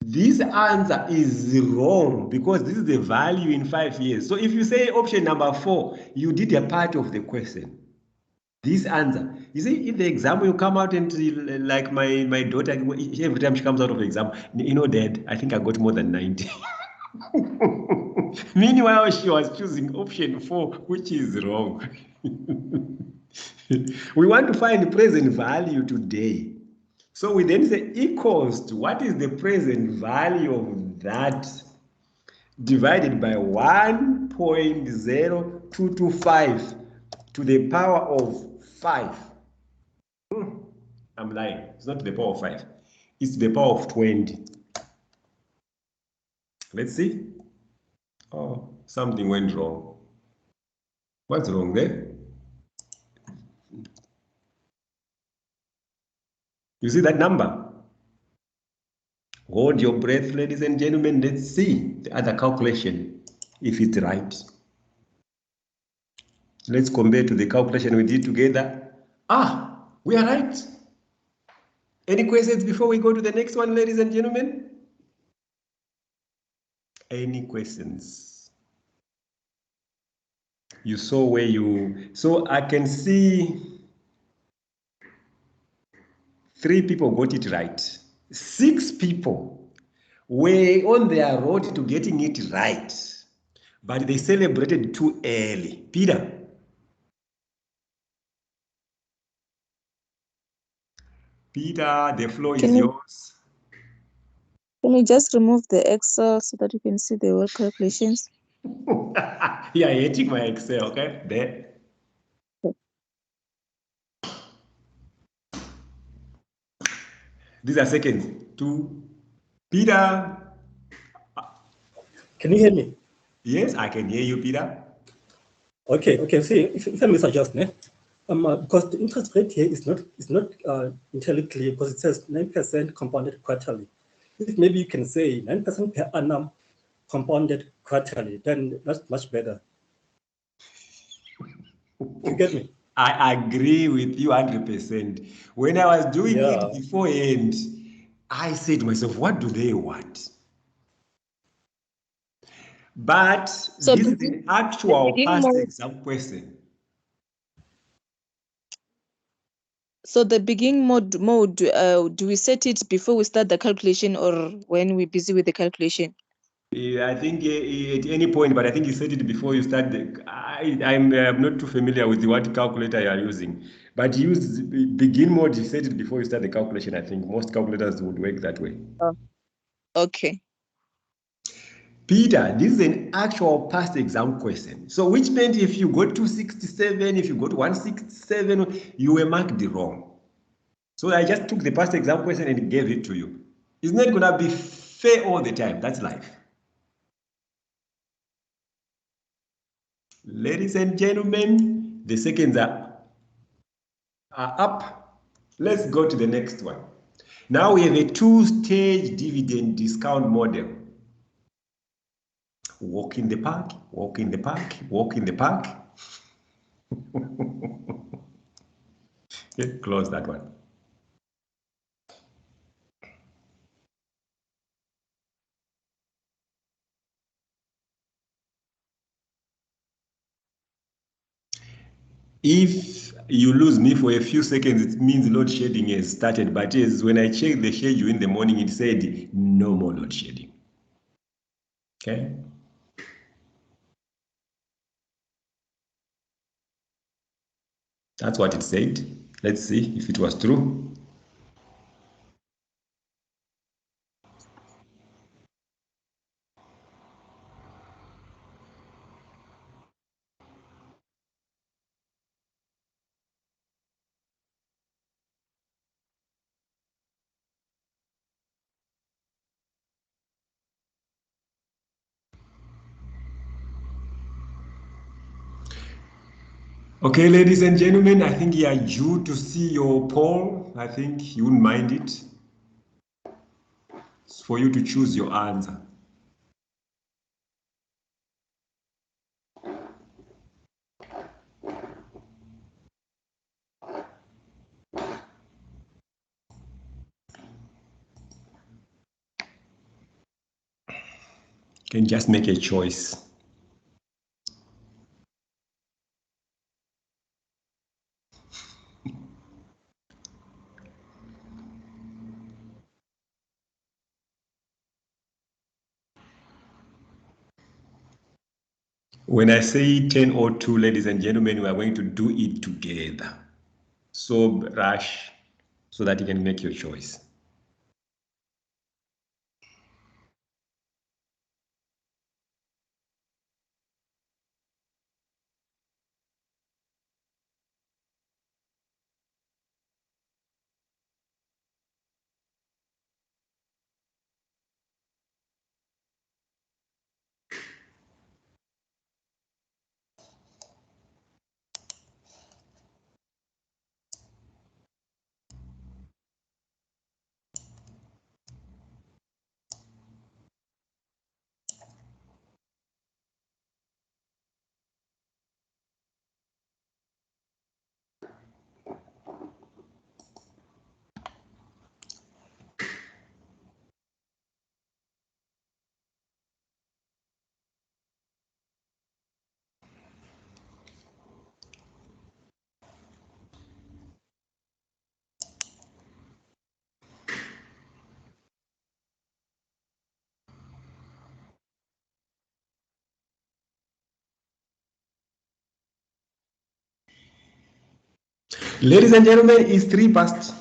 S1: This answer is wrong because this is the value in 5 years. So if you say option number 4, you did a part of the question. This answer, you see, in the exam, you come out and like my daughter, every time she comes out of the exam, you know, Dad, I think I got more than 90. Meanwhile, she was choosing option 4, which is wrong. We want to find present value today. So we then say equals to what is the present value of that divided by 1.0225 to the power of 5. I'm lying. It's not to the power of 5. It's to the power of 20. Let's see. Oh, something went wrong. What's wrong there? You see that number? Hold your breath, ladies and gentlemen. Let's see the other calculation, if it's right. Let's compare to the calculation we did together. Ah, we are right. Any questions before we go to the next one, ladies and gentlemen? Any questions? You saw where you... So I can see 3 people got it right. 6 people were on their road to getting it right, but they celebrated too early. Peter? Peter, the floor is yours.
S10: Can we just remove the Excel so that you can see the word calculations?
S1: Yeah, hating my Excel, okay? There. These are seconds. 2. Peter.
S11: Can you hear me?
S1: Yes, I can hear you, Peter.
S11: Okay. See, if I may suggest, because the interest rate here is not entirely clear because it says 9% compounded quarterly. If maybe you can say 9% per annum compounded quarterly, then that's much better. You get me?
S1: I agree with you 100%. When I was doing it beforehand, I said to myself, what do they want? But so this is an actual past exam question.
S10: So the beginning mode, do we set it before we start the calculation or when we're busy with the calculation?
S1: I think at any point, but I think you said it before you start. I'm not too familiar with what calculator you are using, but use begin mode. You said it before you start the calculation. I think most calculators would work that way.
S10: Oh, okay.
S1: Peter, this is an actual past exam question. So which meant if you got 267, if you got 167, you were marked wrong. So I just took the past exam question and gave it to you. It's not going to be fair all the time. That's life. Ladies and gentlemen, the seconds are up. Let's go to the next one. Now we have a 2-stage dividend discount model. Walk in the park, walk in the park, walk in the park. Okay, close that one. If you lose me for a few seconds, it means load shedding has started. But as when I checked the schedule in the morning, it said no more load shedding. Okay. That's what it said. Let's see if it was true. Okay, ladies and gentlemen, I think you are due to see your poll. I think you wouldn't mind it. It's for you to choose your answer. You can just make a choice. When I say 10:02, ladies and gentlemen, we are going to do it together. So rush so that you can make your choice. Ladies and gentlemen, it's 3 past.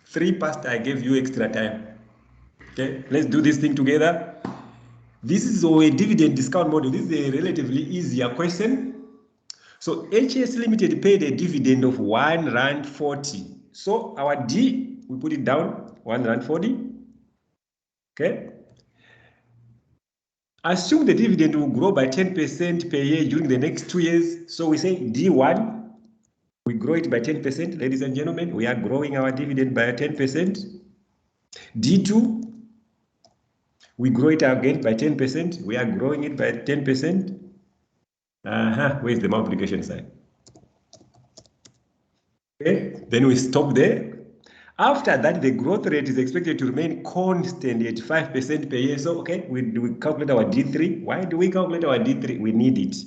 S1: 3 past, I gave you extra time. Okay, let's do this thing together. This is a dividend discount model. This is a relatively easier question. So HS Limited paid a dividend of R1.40. So our D, we put it down, R1.40. Okay. Assume the dividend will grow by 10% per year during the next 2 years. So we say D1, we grow it by 10%. Ladies and gentlemen, we are growing our dividend by 10%. D2, we grow it again by 10%. We are growing it by 10%. Where's the multiplication sign? Okay, then we stop there. After that, the growth rate is expected to remain constant at 5% per year. So, okay, we calculate our D3. Why do we calculate our D3? We need it.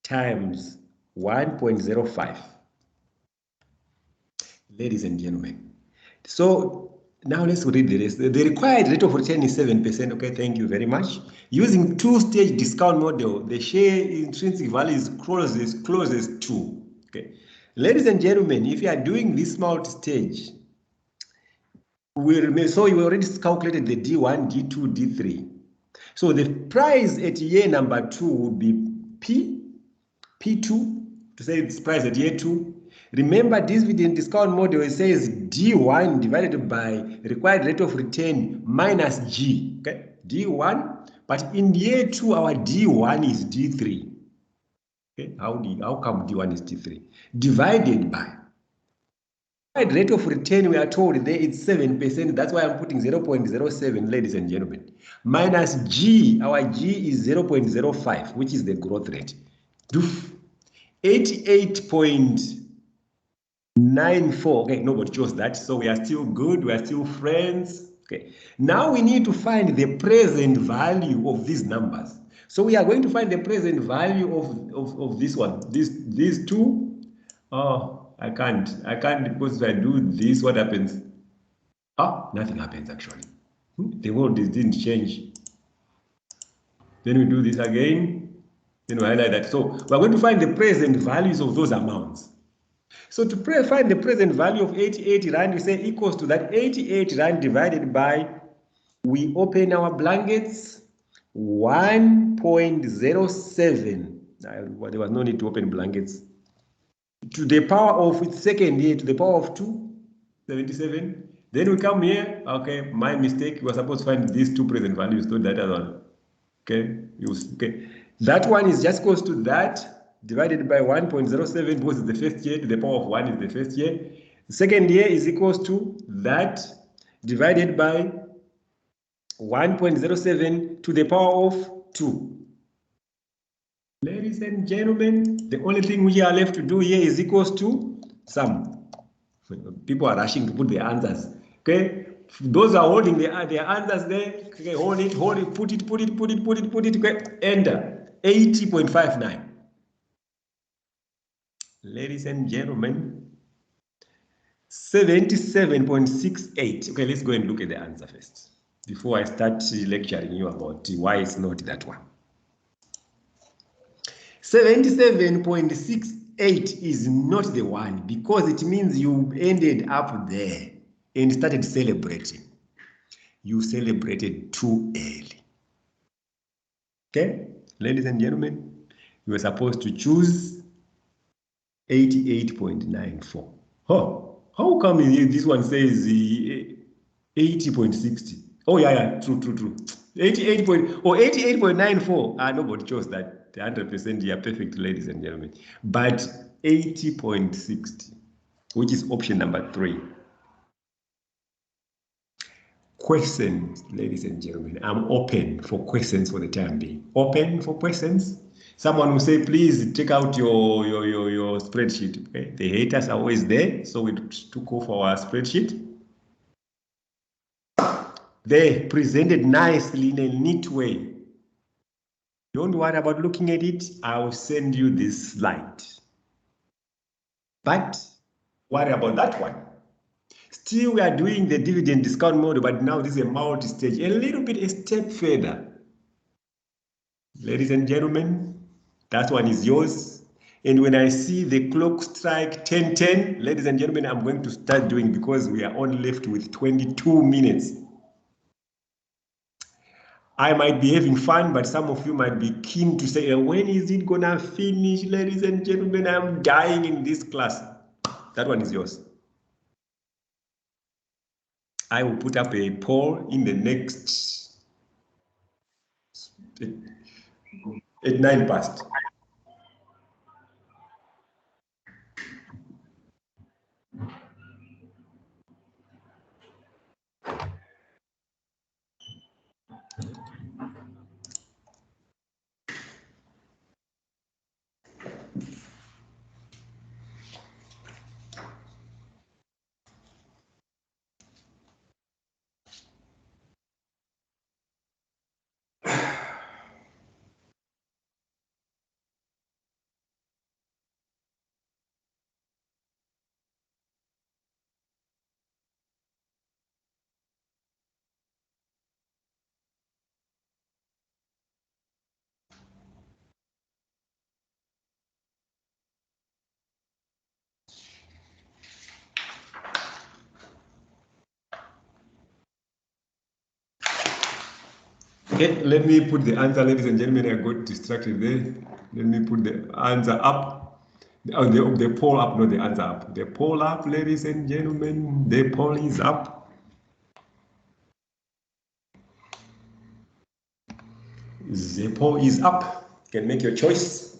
S1: Times 1.05. Ladies and gentlemen. So now let's read the rest. The required rate of return is 7%. Okay, thank you very much. Using two-stage discount model, the share intrinsic value is closest to. Okay, ladies and gentlemen, if you are doing this multi-stage, so you already calculated the D1, D2, D3. So the price at year number 2 would be P2, to say it's price at year 2. Remember, dividend discount model, it says D1 divided by required rate of return minus G. Okay, D1, but in year 2, our D1 is D3. Okay, how come D1 is D3? Divided by rate of return, we are told there it's 7%. That's why I'm putting 0.07, ladies and gentlemen. Minus G, our G is 0.05, which is the growth rate. 88.94. Okay, nobody chose that. So we are still good. We are still friends. Okay. Now we need to find the present value of these numbers. So we are going to find the present value of this one. These two. Oh, I can't because if I do this, what happens? Ah, nothing happens actually. The world didn't change. Then we do this again. Then we highlight that. So we're going to find the present values of those amounts. So to find the present value of 88 Rand, we say equals to that 88 Rand divided by, we open our blankets, 1.07. There was no need to open blankets. To the power of its second here, to the power of 277. Then we come here, okay, my mistake, we were supposed to find these two present values, not that other one. Okay, okay. That one is just equals to that divided by 1.07 because it's the first year, to the power of 1 is the first year. The second year is equals to that divided by 1.07 to the power of 2. Ladies and gentlemen, the only thing we are left to do here is equals to sum. People are rushing to put the answers. Okay, those are holding their answers there. Okay, hold it, put it. Okay, enter 80.59. Ladies and gentlemen, 77.68. Okay, let's go and look at the answer first before I start lecturing you about why it's not that one. 77.68 is not the one because it means you ended up there and started celebrating. You celebrated too early. Okay, ladies and gentlemen, you were supposed to choose 88.94. Oh, how come this one says 80.60? Oh yeah, true. 88.94. Nobody chose that. 100% yeah, perfect, ladies and gentlemen. But 80.60, which is option number 3. Questions, ladies and gentlemen. I'm open for questions for the time being. Open for questions. Someone will say, please take out your spreadsheet. Okay? The haters are always there, so we took off our spreadsheet. They presented nicely in a neat way. Don't worry about looking at it. I will send you this slide. But worry about that one. Still, we are doing the dividend discount model, but now this is a multi-stage, a little bit a step further. Ladies and gentlemen, that one is yours. And when I see the clock strike 10:10, ladies and gentlemen, I'm going to start doing because we are only left with 22 minutes. I might be having fun, but some of you might be keen to say, when is it gonna finish? Ladies and gentlemen, I'm dying in this class. That one is yours. I will put up a poll in the next, at 9 past. Okay, let me put the answer, ladies and gentlemen. I got distracted there. Let me put the answer up. The poll up, not the answer up. The poll up, ladies and gentlemen. The poll is up. The poll is up. You can make your choice.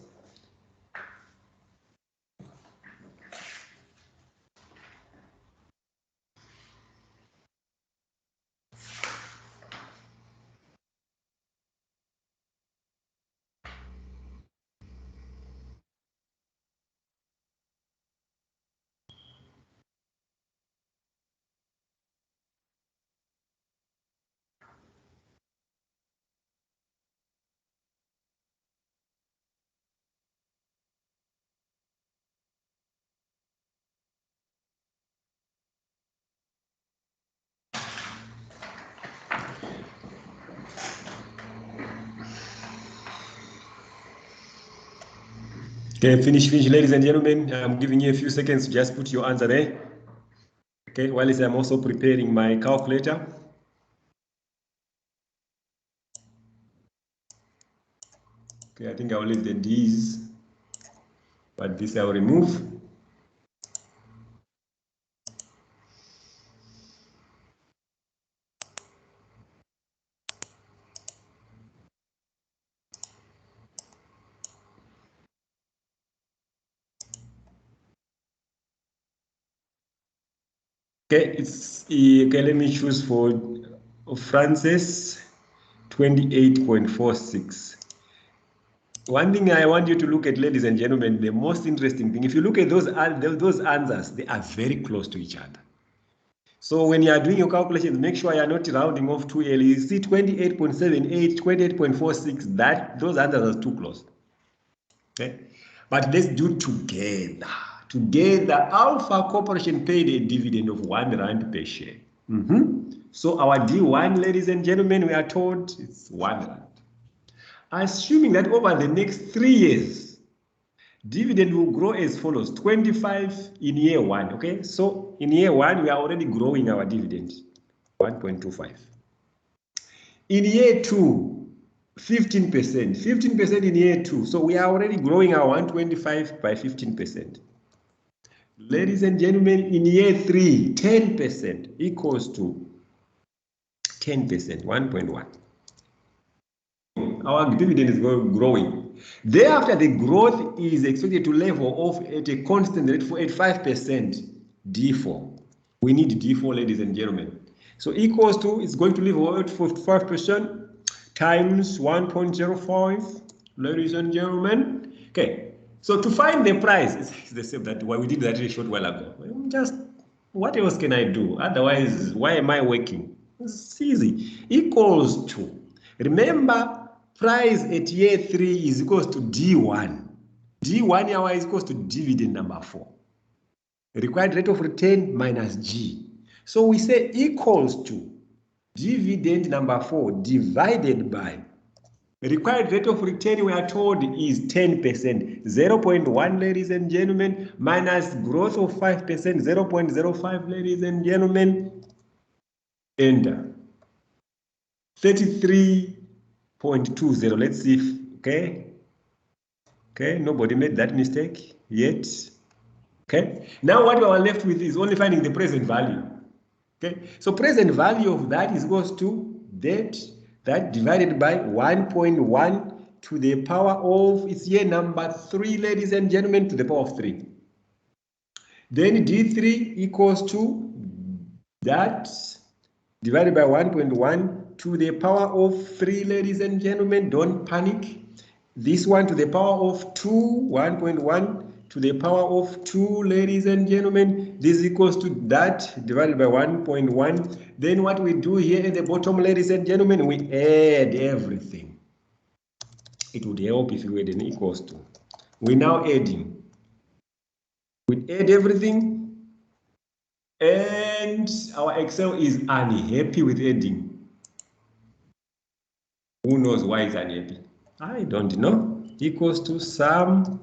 S1: Okay, finish, ladies and gentlemen. I'm giving you a few seconds to just put your answer there. Okay, while I'm also preparing my calculator. Okay, I think I'll leave the D's, but this I'll remove. Okay, it's okay. Let me choose for Francis 28.46. One thing I want you to look at, ladies and gentlemen, the most interesting thing, if you look at those answers, they are very close to each other. So when you are doing your calculations, make sure you are not rounding off too early. You see 28.78, 28.46, those answers are too close. Okay, but let's do together. Together, Alpha Corporation paid a dividend of R1 per share. So our D1, ladies and gentlemen, we are told it's R1. Assuming that over the next 3 years, dividend will grow as follows: 25 in year 1. Okay, so in year 1, we are already growing our dividend, 1.25. In year 2, 15%. 15% in year 2. So we are already growing our 125 by 15%. Ladies and gentlemen, in year 3, 10% equals to 10%, 1.1. Our dividend is growing. Thereafter, the growth is expected to level off at a constant rate at 5%, D4. We need D4, ladies and gentlemen. So equals to, it's going to level out for 5% times 1.05, ladies and gentlemen. Okay, so to find the price, it's the same that why we did that a short while ago. Just, what else can I do? Otherwise, why am I working? It's easy. Equals to, remember, price at year 3 is equals to D1. D1 hour is equals to dividend number 4. Required rate of return minus G. So we say equals to dividend number 4 divided by required rate of return, we are told, is 10%. 0.1, ladies and gentlemen, minus growth of 5%, 0.05, ladies and gentlemen. Enter. 33.20. Let's see if, okay. Okay, nobody made that mistake yet. Okay, now what we are left with is only finding the present value. Okay, so present value of that is equals to that divided by 1.1 to the power of, it's year number 3, ladies and gentlemen, to the power of 3. Then D3 equals to that divided by 1.1 to the power of 3, ladies and gentlemen. Don't panic. This one to the power of 2, 1.1 to the power of 2, ladies and gentlemen. This equals to that divided by 1.1. Then what we do here at the bottom, ladies and gentlemen, we add everything. It would help if you had an equals to. We're now adding. We add everything, and our Excel is unhappy with adding. Who knows why it's unhappy? I don't know. Equals to sum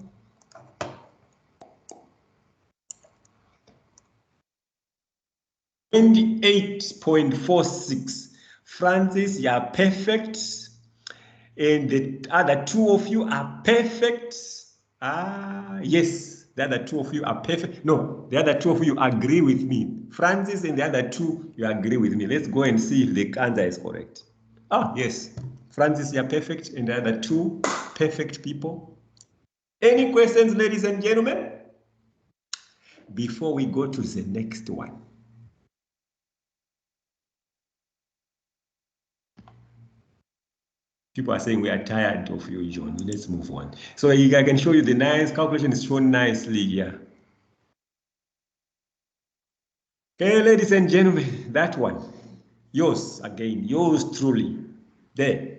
S1: 28.46. Francis, you are perfect. And the other 2 of you are perfect. Yes, the other 2 of you are perfect. No, the other 2 of you agree with me. Francis and the other 2, you agree with me. Let's go and see if the answer is correct. Yes. Francis, you are perfect, and the other 2 perfect people. Any questions, ladies and gentlemen? Before we go to the next one. People are saying we are tired of you, John. Let's move on. So I can show you the nice calculation is shown nicely here. Okay, ladies and gentlemen, that one. Yours again, yours truly. There.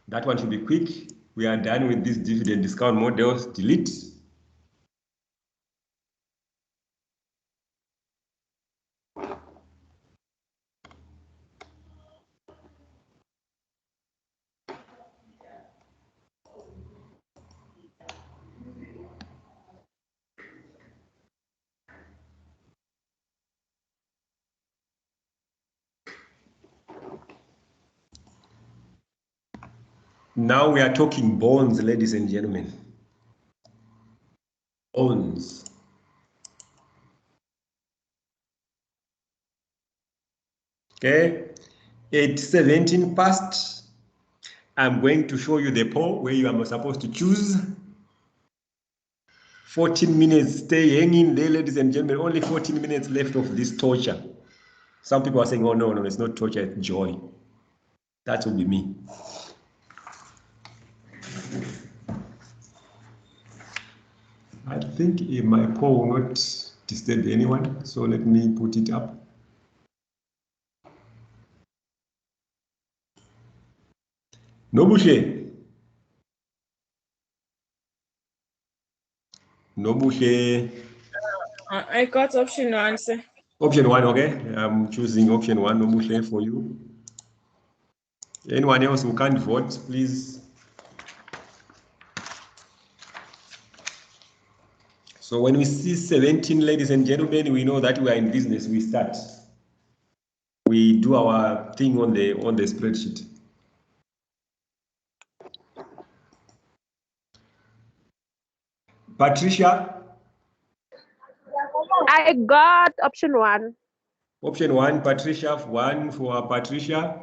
S1: That one should be quick. We are done with this dividend discount models. Delete. Now we are talking bonds, ladies and gentlemen. Bonds. Okay, at 17 past, I'm going to show you the poll where you are supposed to choose. 14 minutes, stay hanging there, ladies and gentlemen. Only 14 minutes left of this torture. Some people are saying, oh, no, it's not torture, it's joy. That will be me. I think my poll will not disturb anyone, so let me put it up. Nobushe. Nobushe.
S5: I got option 1, sir.
S1: Option 1, okay. I'm choosing option 1, Nobushe, for you. Anyone else who can't vote, please. So when we see 17, ladies and gentlemen, we know that we are in business. We start. We do our thing on the spreadsheet. Patricia?
S12: I got option 1.
S1: Option 1, Patricia, 1 for Patricia.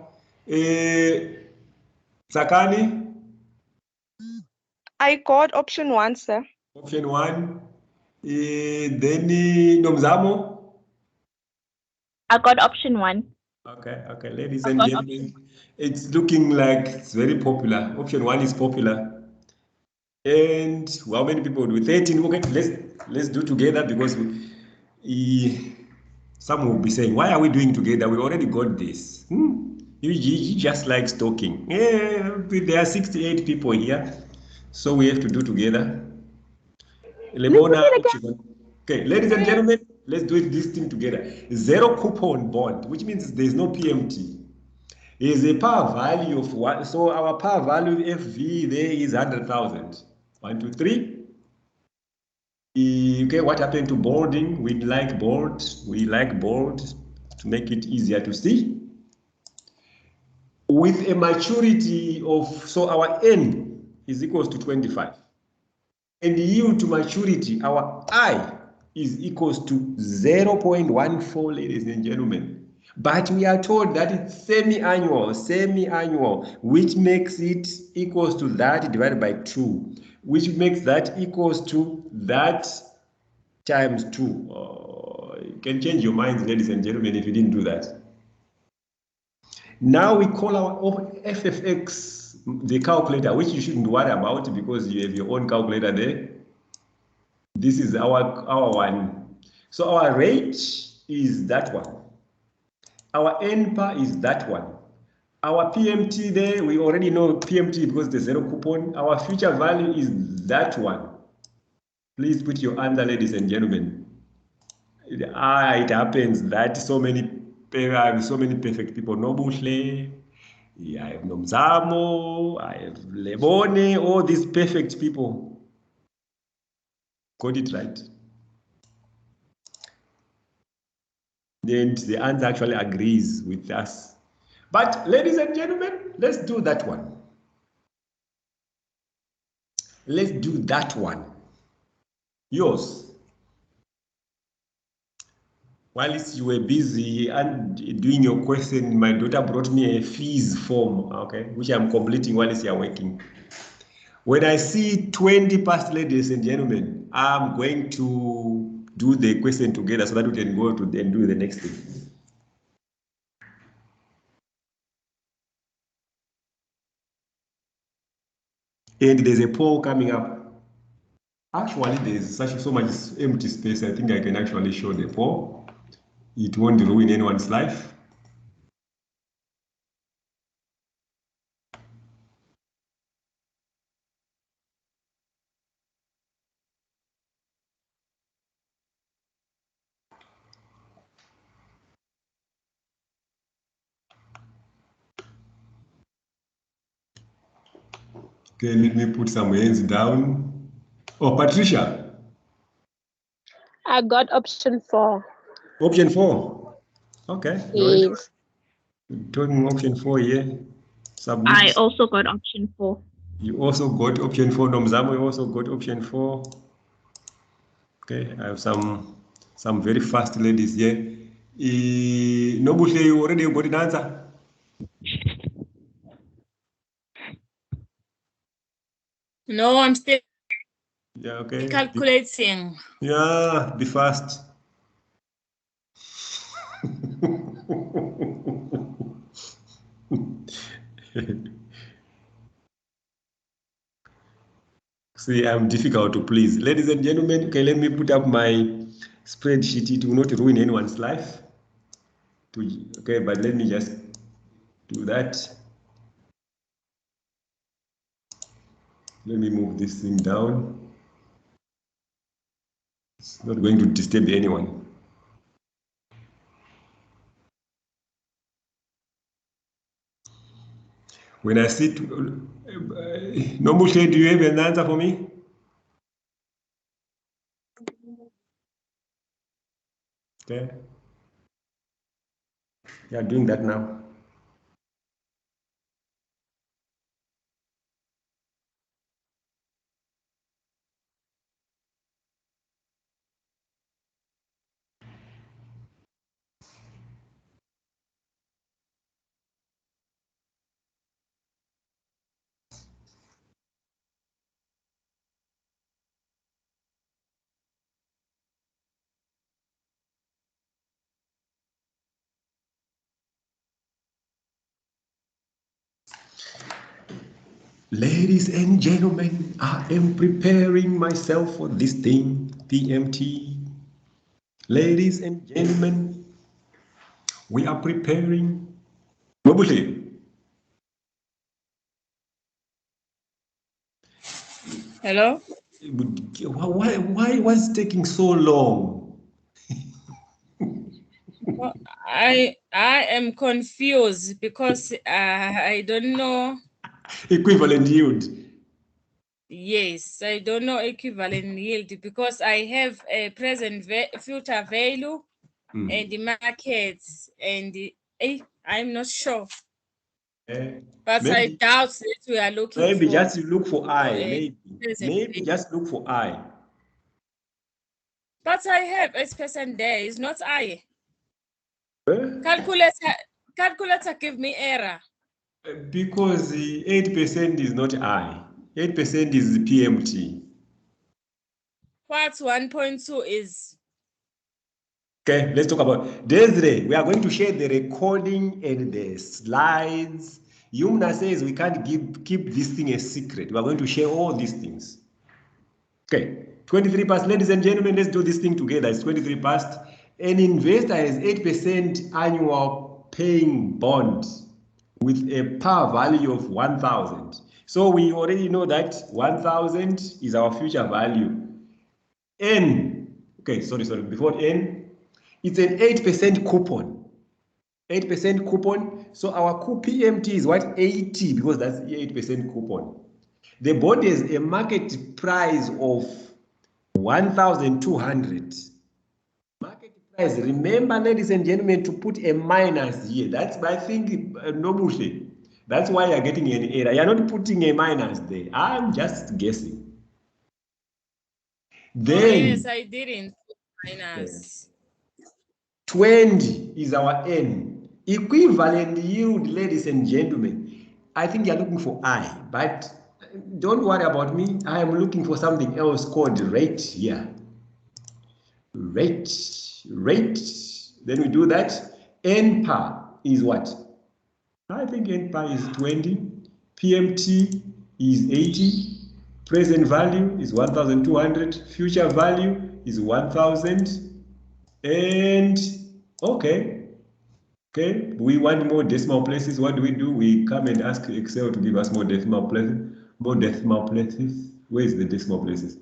S1: Sakani?
S13: I got option 1, sir.
S1: Option 1. Then Nomzamo?
S14: I got option 1.
S1: Okay, ladies and gentlemen, it's looking like it's very popular. Option 1 is popular. And how many people do? 13. Okay, let's do together because some will be saying, why are we doing together? We already got this. You just like stalking. Yeah, there are 68 people here, so we have to do together. Lemona, okay, ladies and gentlemen, let's do this thing together. Zero coupon bond, which means there's no PMT. Is a par value of what? So our par value FV there is 100,000. 1, 2, 3. Okay, what happened to boarding? We like board to make it easier to see. With a maturity of, so our N is equals to 25. And yield to maturity, our I is equals to 0.14, ladies and gentlemen. But we are told that it's semi-annual, which makes it equals to that divided by 2, which makes that equals to that times 2. You can change your minds, ladies and gentlemen, if you didn't do that. Now we call our FFX the calculator, which you shouldn't worry about because you have your own calculator there. This is our one. So our rate is that one. Our NPAR is that one. Our PMT there, we already know PMT because the zero coupon. Our future value is that one. Please put your answer, ladies and gentlemen. It happens that so many perfect people. Nobushle, I have Nomzamo, I have Lebone, all these perfect people got it right. And the answer actually agrees with us. But ladies and gentlemen, let's do that one. Let's do that one. Yours. While you were busy and doing your question, my daughter brought me a fees form, okay, which I'm completing while you are working. When I see 20 past, ladies and gentlemen, I'm going to do the question together so that we can go to and do the next thing. And there's a poll coming up. Actually, there's so much empty space. I think I can actually show the poll. It won't ruin anyone's life. Okay, let me put some hands down. Oh, Patricia.
S12: I got option 4.
S1: Option 4. Okay.
S12: Yes.
S1: Talking option 4 here. Submit.
S14: I also got option 4.
S1: You also got option 4. Nomzamo, you also got option 4. Okay, I have some very fast ladies here. Nobuhle, you already got an answer?
S5: No, I'm still
S1: okay.
S5: calculating.
S1: Yeah, be fast. See, I'm difficult to please. Ladies and gentlemen, okay, let me put up my spreadsheet. It will not ruin anyone's life. Okay, but let me just do that. Let me move this thing down. It's not going to disturb anyone. When I sit, Nomushe, do you have an answer for me? Okay. You are doing that now. Ladies and gentlemen, I am preparing myself for this thing, PMT. Ladies and gentlemen, we are preparing. Nobuhle.
S5: Hello?
S1: Why was it taking so long?
S5: Well, I am confused because I don't know.
S1: Equivalent yield.
S5: Yes, I don't know equivalent yield because I have a present future value and the markets and I'm not sure. But
S1: Maybe,
S5: I doubt that we are looking
S1: maybe
S5: for.
S1: just look for I.
S5: present
S1: Maybe
S5: value.
S1: just look for I.
S5: But I have 8% there. It's not I. Calculator give me error.
S1: Because 8% is not I. 8% is the PMT.
S5: What's 1.2 is?
S1: Okay, let's talk about Desiree. We are going to share the recording and the slides. Yumna says we can't keep this thing a secret. We are going to share all these things. Okay, 23 past, ladies and gentlemen, let's do this thing together. It's 23 past. An investor has 8% annual paying bond with a par value of 1,000. So we already know that 1,000 is our future value. N, okay, sorry, before N, it's an 8% coupon. 8% coupon. So our PMT is what? 80, because that's the 8% coupon. The bond has a market price of 1,200. Market price. Remember, ladies and gentlemen, to put a minus here. That's, I think, Nobuhle. That's why you're getting an error. You're not putting a minus there. I'm just guessing. Then,
S5: yes, I didn't put minus.
S1: 20 is our N. Equivalent yield, ladies and gentlemen. I think you're looking for I, but don't worry about me. I am looking for something else called rate here. Rate. Then we do that. N par is what? I think N par is 20. PMT is 80. Present value is 1,200. Future value is 1,000. And okay, we want more decimal places. What do? We come and ask Excel to give us more decimal places. Where is the decimal places?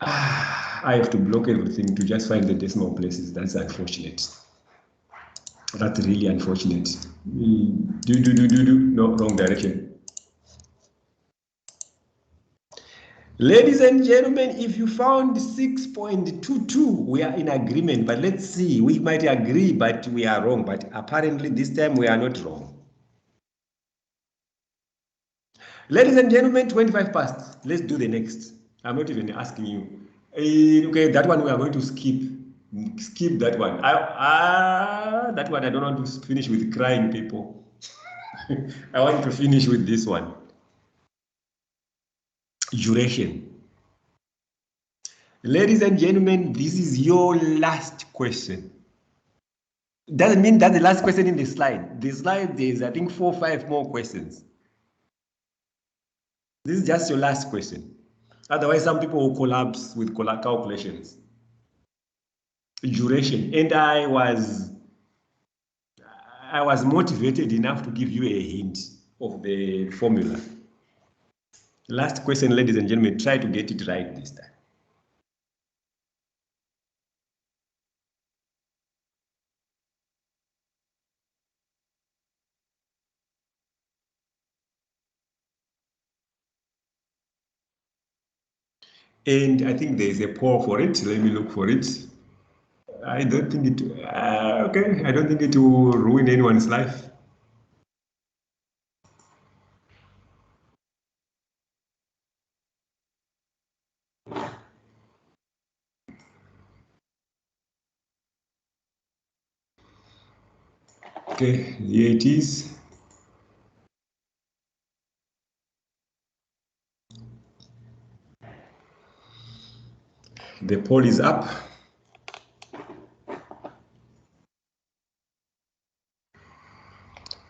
S1: I have to block everything to just find the decimal places. That's unfortunate. That's really unfortunate. No, wrong direction. Ladies and gentlemen, if you found 6.22, we are in agreement. But let's see, we might agree, but we are wrong. But apparently this time we are not wrong. Ladies and gentlemen, 25 past. Let's do the next. I'm not even asking you. Okay, that one we are going to skip. Skip that one. That one I don't want to finish with crying people. I want to finish with this one. Duration. Ladies and gentlemen, this is your last question. Doesn't mean that's the last question in the slide. The slide, there's I think 4 or 5 more questions. This is just your last question. Otherwise, some people will collapse with calculations. Duration. And I was motivated enough to give you a hint of the formula. Last question, ladies and gentlemen, try to get it right this time. And I think there's a poll for it. Let me look for it. I don't think it, okay, I don't think it will ruin anyone's life. Okay, here it is. The poll is up.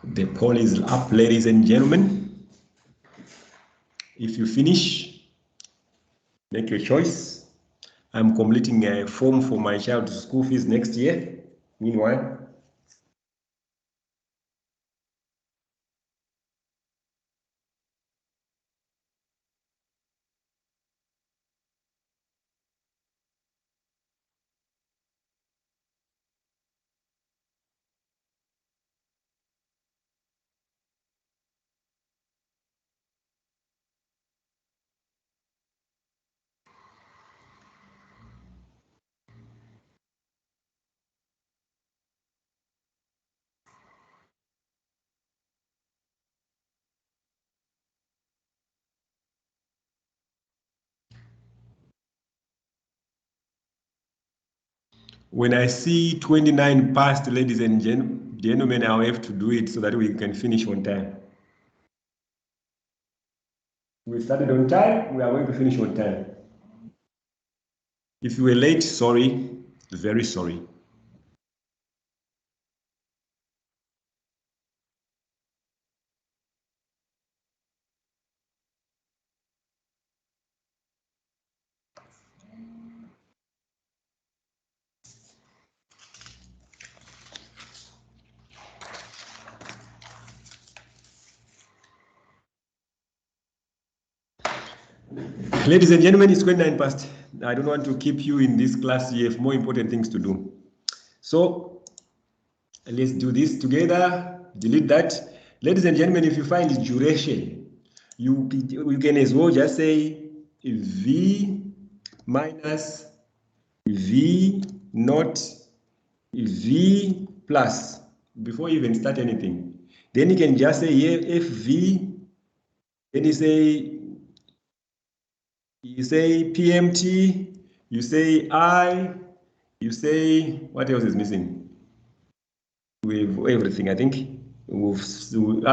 S1: The poll is up, ladies and gentlemen. If you finish, make your choice. I'm completing a form for my child's school fees next year. Meanwhile, when I see 29 past, ladies and gentlemen, I'll have to do it so that we can finish on time. We started on time, we are going to finish on time. If you were late, sorry, very sorry. Ladies and gentlemen, it's 29 past. I don't want to keep you in this class. You have more important things to do. So let's do this together. Delete that. Ladies and gentlemen, if you find the duration, you can as well just say V minus V naught V plus before you even start anything. Then you can just say here FV, then you say PMT, you say I, you say, what else is missing? With everything, I think. Coupon.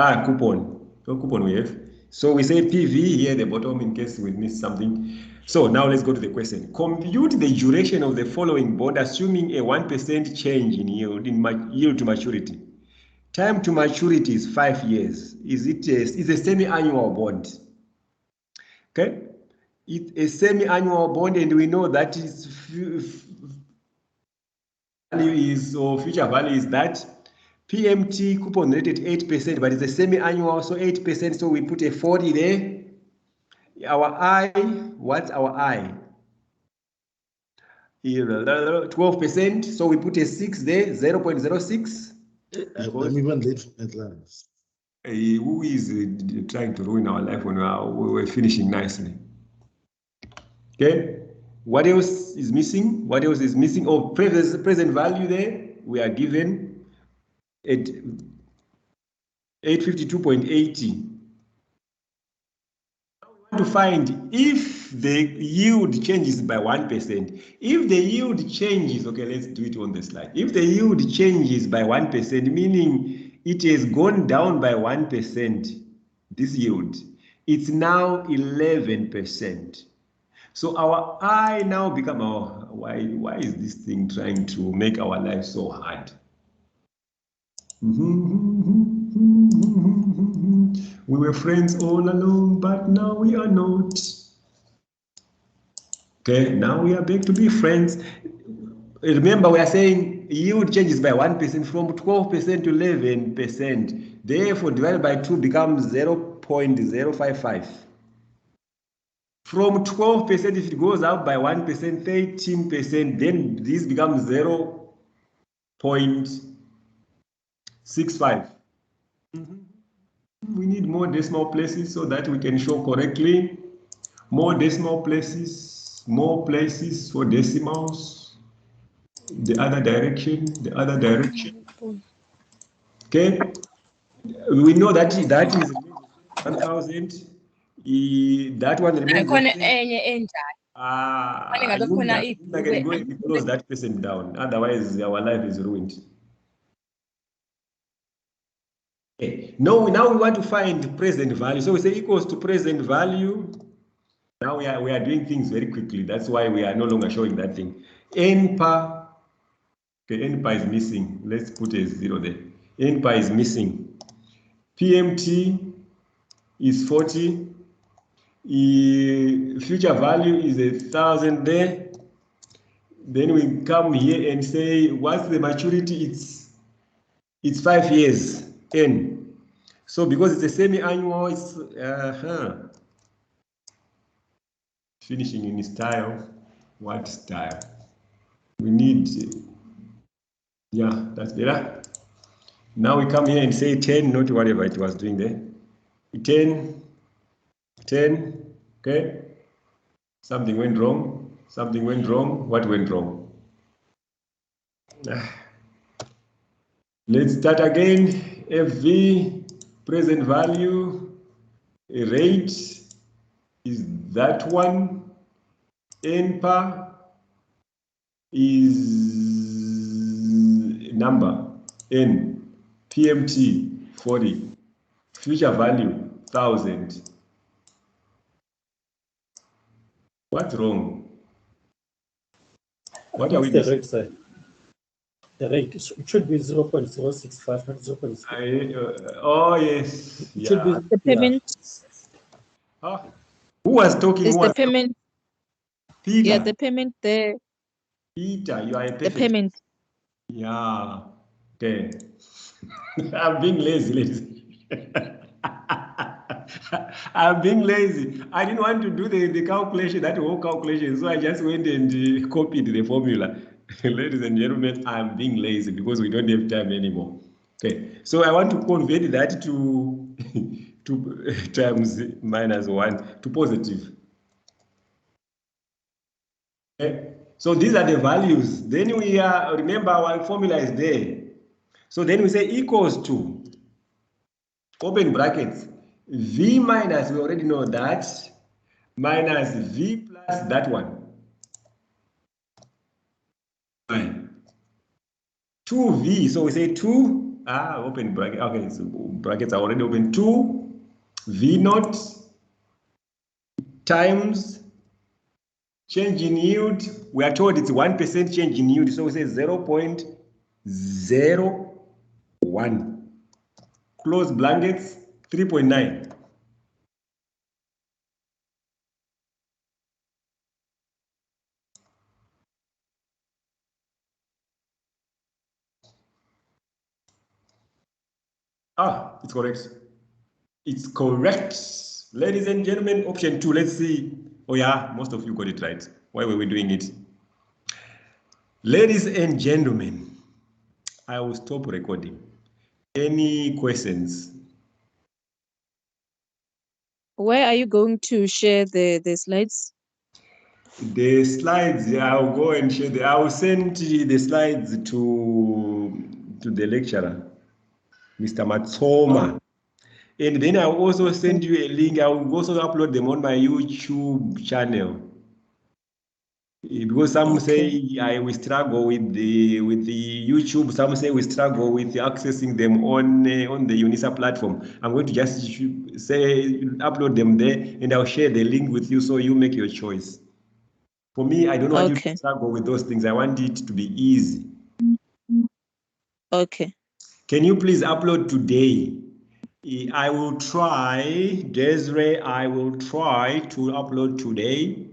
S1: No coupon we have. So we say PV here at the bottom in case we miss something. So now let's go to the question. Compute the duration of the following bond assuming a 1% change in yield, yield to maturity. Time to maturity is 5 years. Is a semi-annual bond? Okay. It's a semi-annual bond, and we know that its value is, or future value is that PMT coupon rate at 8%, but it's a semi-annual, so 8%, so we put a 40 there. Our I, what's our I? 12%, so we put a 6 there, 0.06. I'm even late for my class. Who is trying to ruin our life when we were finishing nicely? Okay, what else is missing? What else is missing? Oh, present value there, we are given at 852.80. to find if the yield changes by 1%. If the yield changes, okay, let's do it on the slide. If the yield changes by 1%, meaning it has gone down by 1%, this yield, it's now 11%. So our I now become, oh, why is this thing trying to make our life so hard? We were friends all along, but now we are not. Okay, now we are back to be friends. Remember, we are saying yield changes by 1% from 12% to 11%. Therefore, divided by 2 becomes 0.055. From 12%, if it goes up by 1%, 13%, then this becomes 0.65. We need more decimal places so that we can show correctly. More decimal places, more places for decimals. The other direction, the other direction. Okay. We know that that is 1,000. That one remains the same. I can go and close that person down. Otherwise, our life is ruined. Okay. Now we want to find present value. So we say equals to present value. Now we are doing things very quickly. That's why we are no longer showing that thing. N per, okay, N per is missing. Let's put a 0 there. N per is missing. PMT is 40. Future value is 1,000 there. Then we come here and say, what's the maturity? It's 5 years, N. So because it's a semi-annual, it's finishing in style. What style? We need, yeah, that's better. Now we come here and say 10, not whatever it was doing there. 10, okay? Something went wrong. Something went wrong. What went wrong? Let's start again. FV, present value, rate is that one. NPA is number, N, PMT, 40, future value, 1,000. What's wrong? What are we
S11: the rate, sir? The rate, it should be 0.065, not 0.0.
S1: Oh, yes.
S11: It should be
S10: the payment.
S1: Yeah. Who was talking?
S10: Is the payment?
S1: Peter.
S10: Yeah, the payment there.
S1: Peter, you are a perfect.
S10: The payment.
S1: Yeah. Okay. I'm being lazy, ladies. I'm being lazy. I didn't want to do the calculation, that whole calculation, so I just went and copied the formula. Ladies and gentlemen, I'm being lazy because we don't have time anymore. Okay, so I want to convert that to times -1 to positive. Okay, so these are the values. Then we remember our formula is there. So then we say equals to, open brackets, V minus, we already know that, minus V plus that one. 2V, so we say 2, open bracket, okay, so brackets are already open, 2 V naught times change in yield. We are told it's 1% change in yield, so we say 0.01. Close blankets, 3.9. It's correct. It's correct. Ladies and gentlemen, option 2, let's see. Oh yeah, most of you got it right. Why were we doing it? Ladies and gentlemen, I will stop recording. Any questions?
S10: Where are you going to share the slides?
S1: The slides, I'll go and share. I will send the slides to the lecturer, Mr. Matsoma. And then I'll also send you a link. I will also upload them on my YouTube channel. Because some say we struggle with the YouTube. Some say we struggle with accessing them on the UNISA platform. I'm going to just say upload them there, and I'll share the link with you so you make your choice. For me, I don't want you to struggle with those things. I want it to be easy.
S10: Okay.
S1: Can you please upload today? I will try, Desiree, I will try to upload today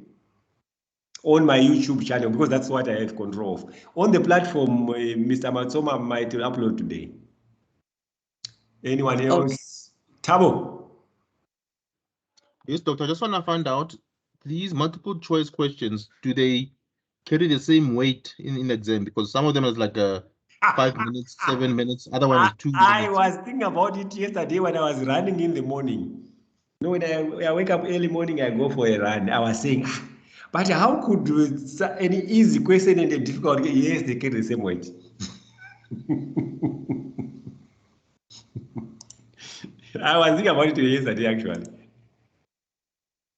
S1: on my YouTube channel because that's what I have control of. On the platform, Mr. Matsoma might upload today. Anyone else? Tabo.
S2: Yes, doctor. I just want to find out these multiple choice questions, do they carry the same weight in the exam? Because some of them is like 5 minutes, 7 minutes, other one is 2 minutes.
S1: I was thinking about it yesterday when I was running in the morning. You know, when I wake up early morning, I go for a run. I was saying, but how could any easy question and a difficult question, yes, they carry the same weight. I was thinking about it yesterday, actually.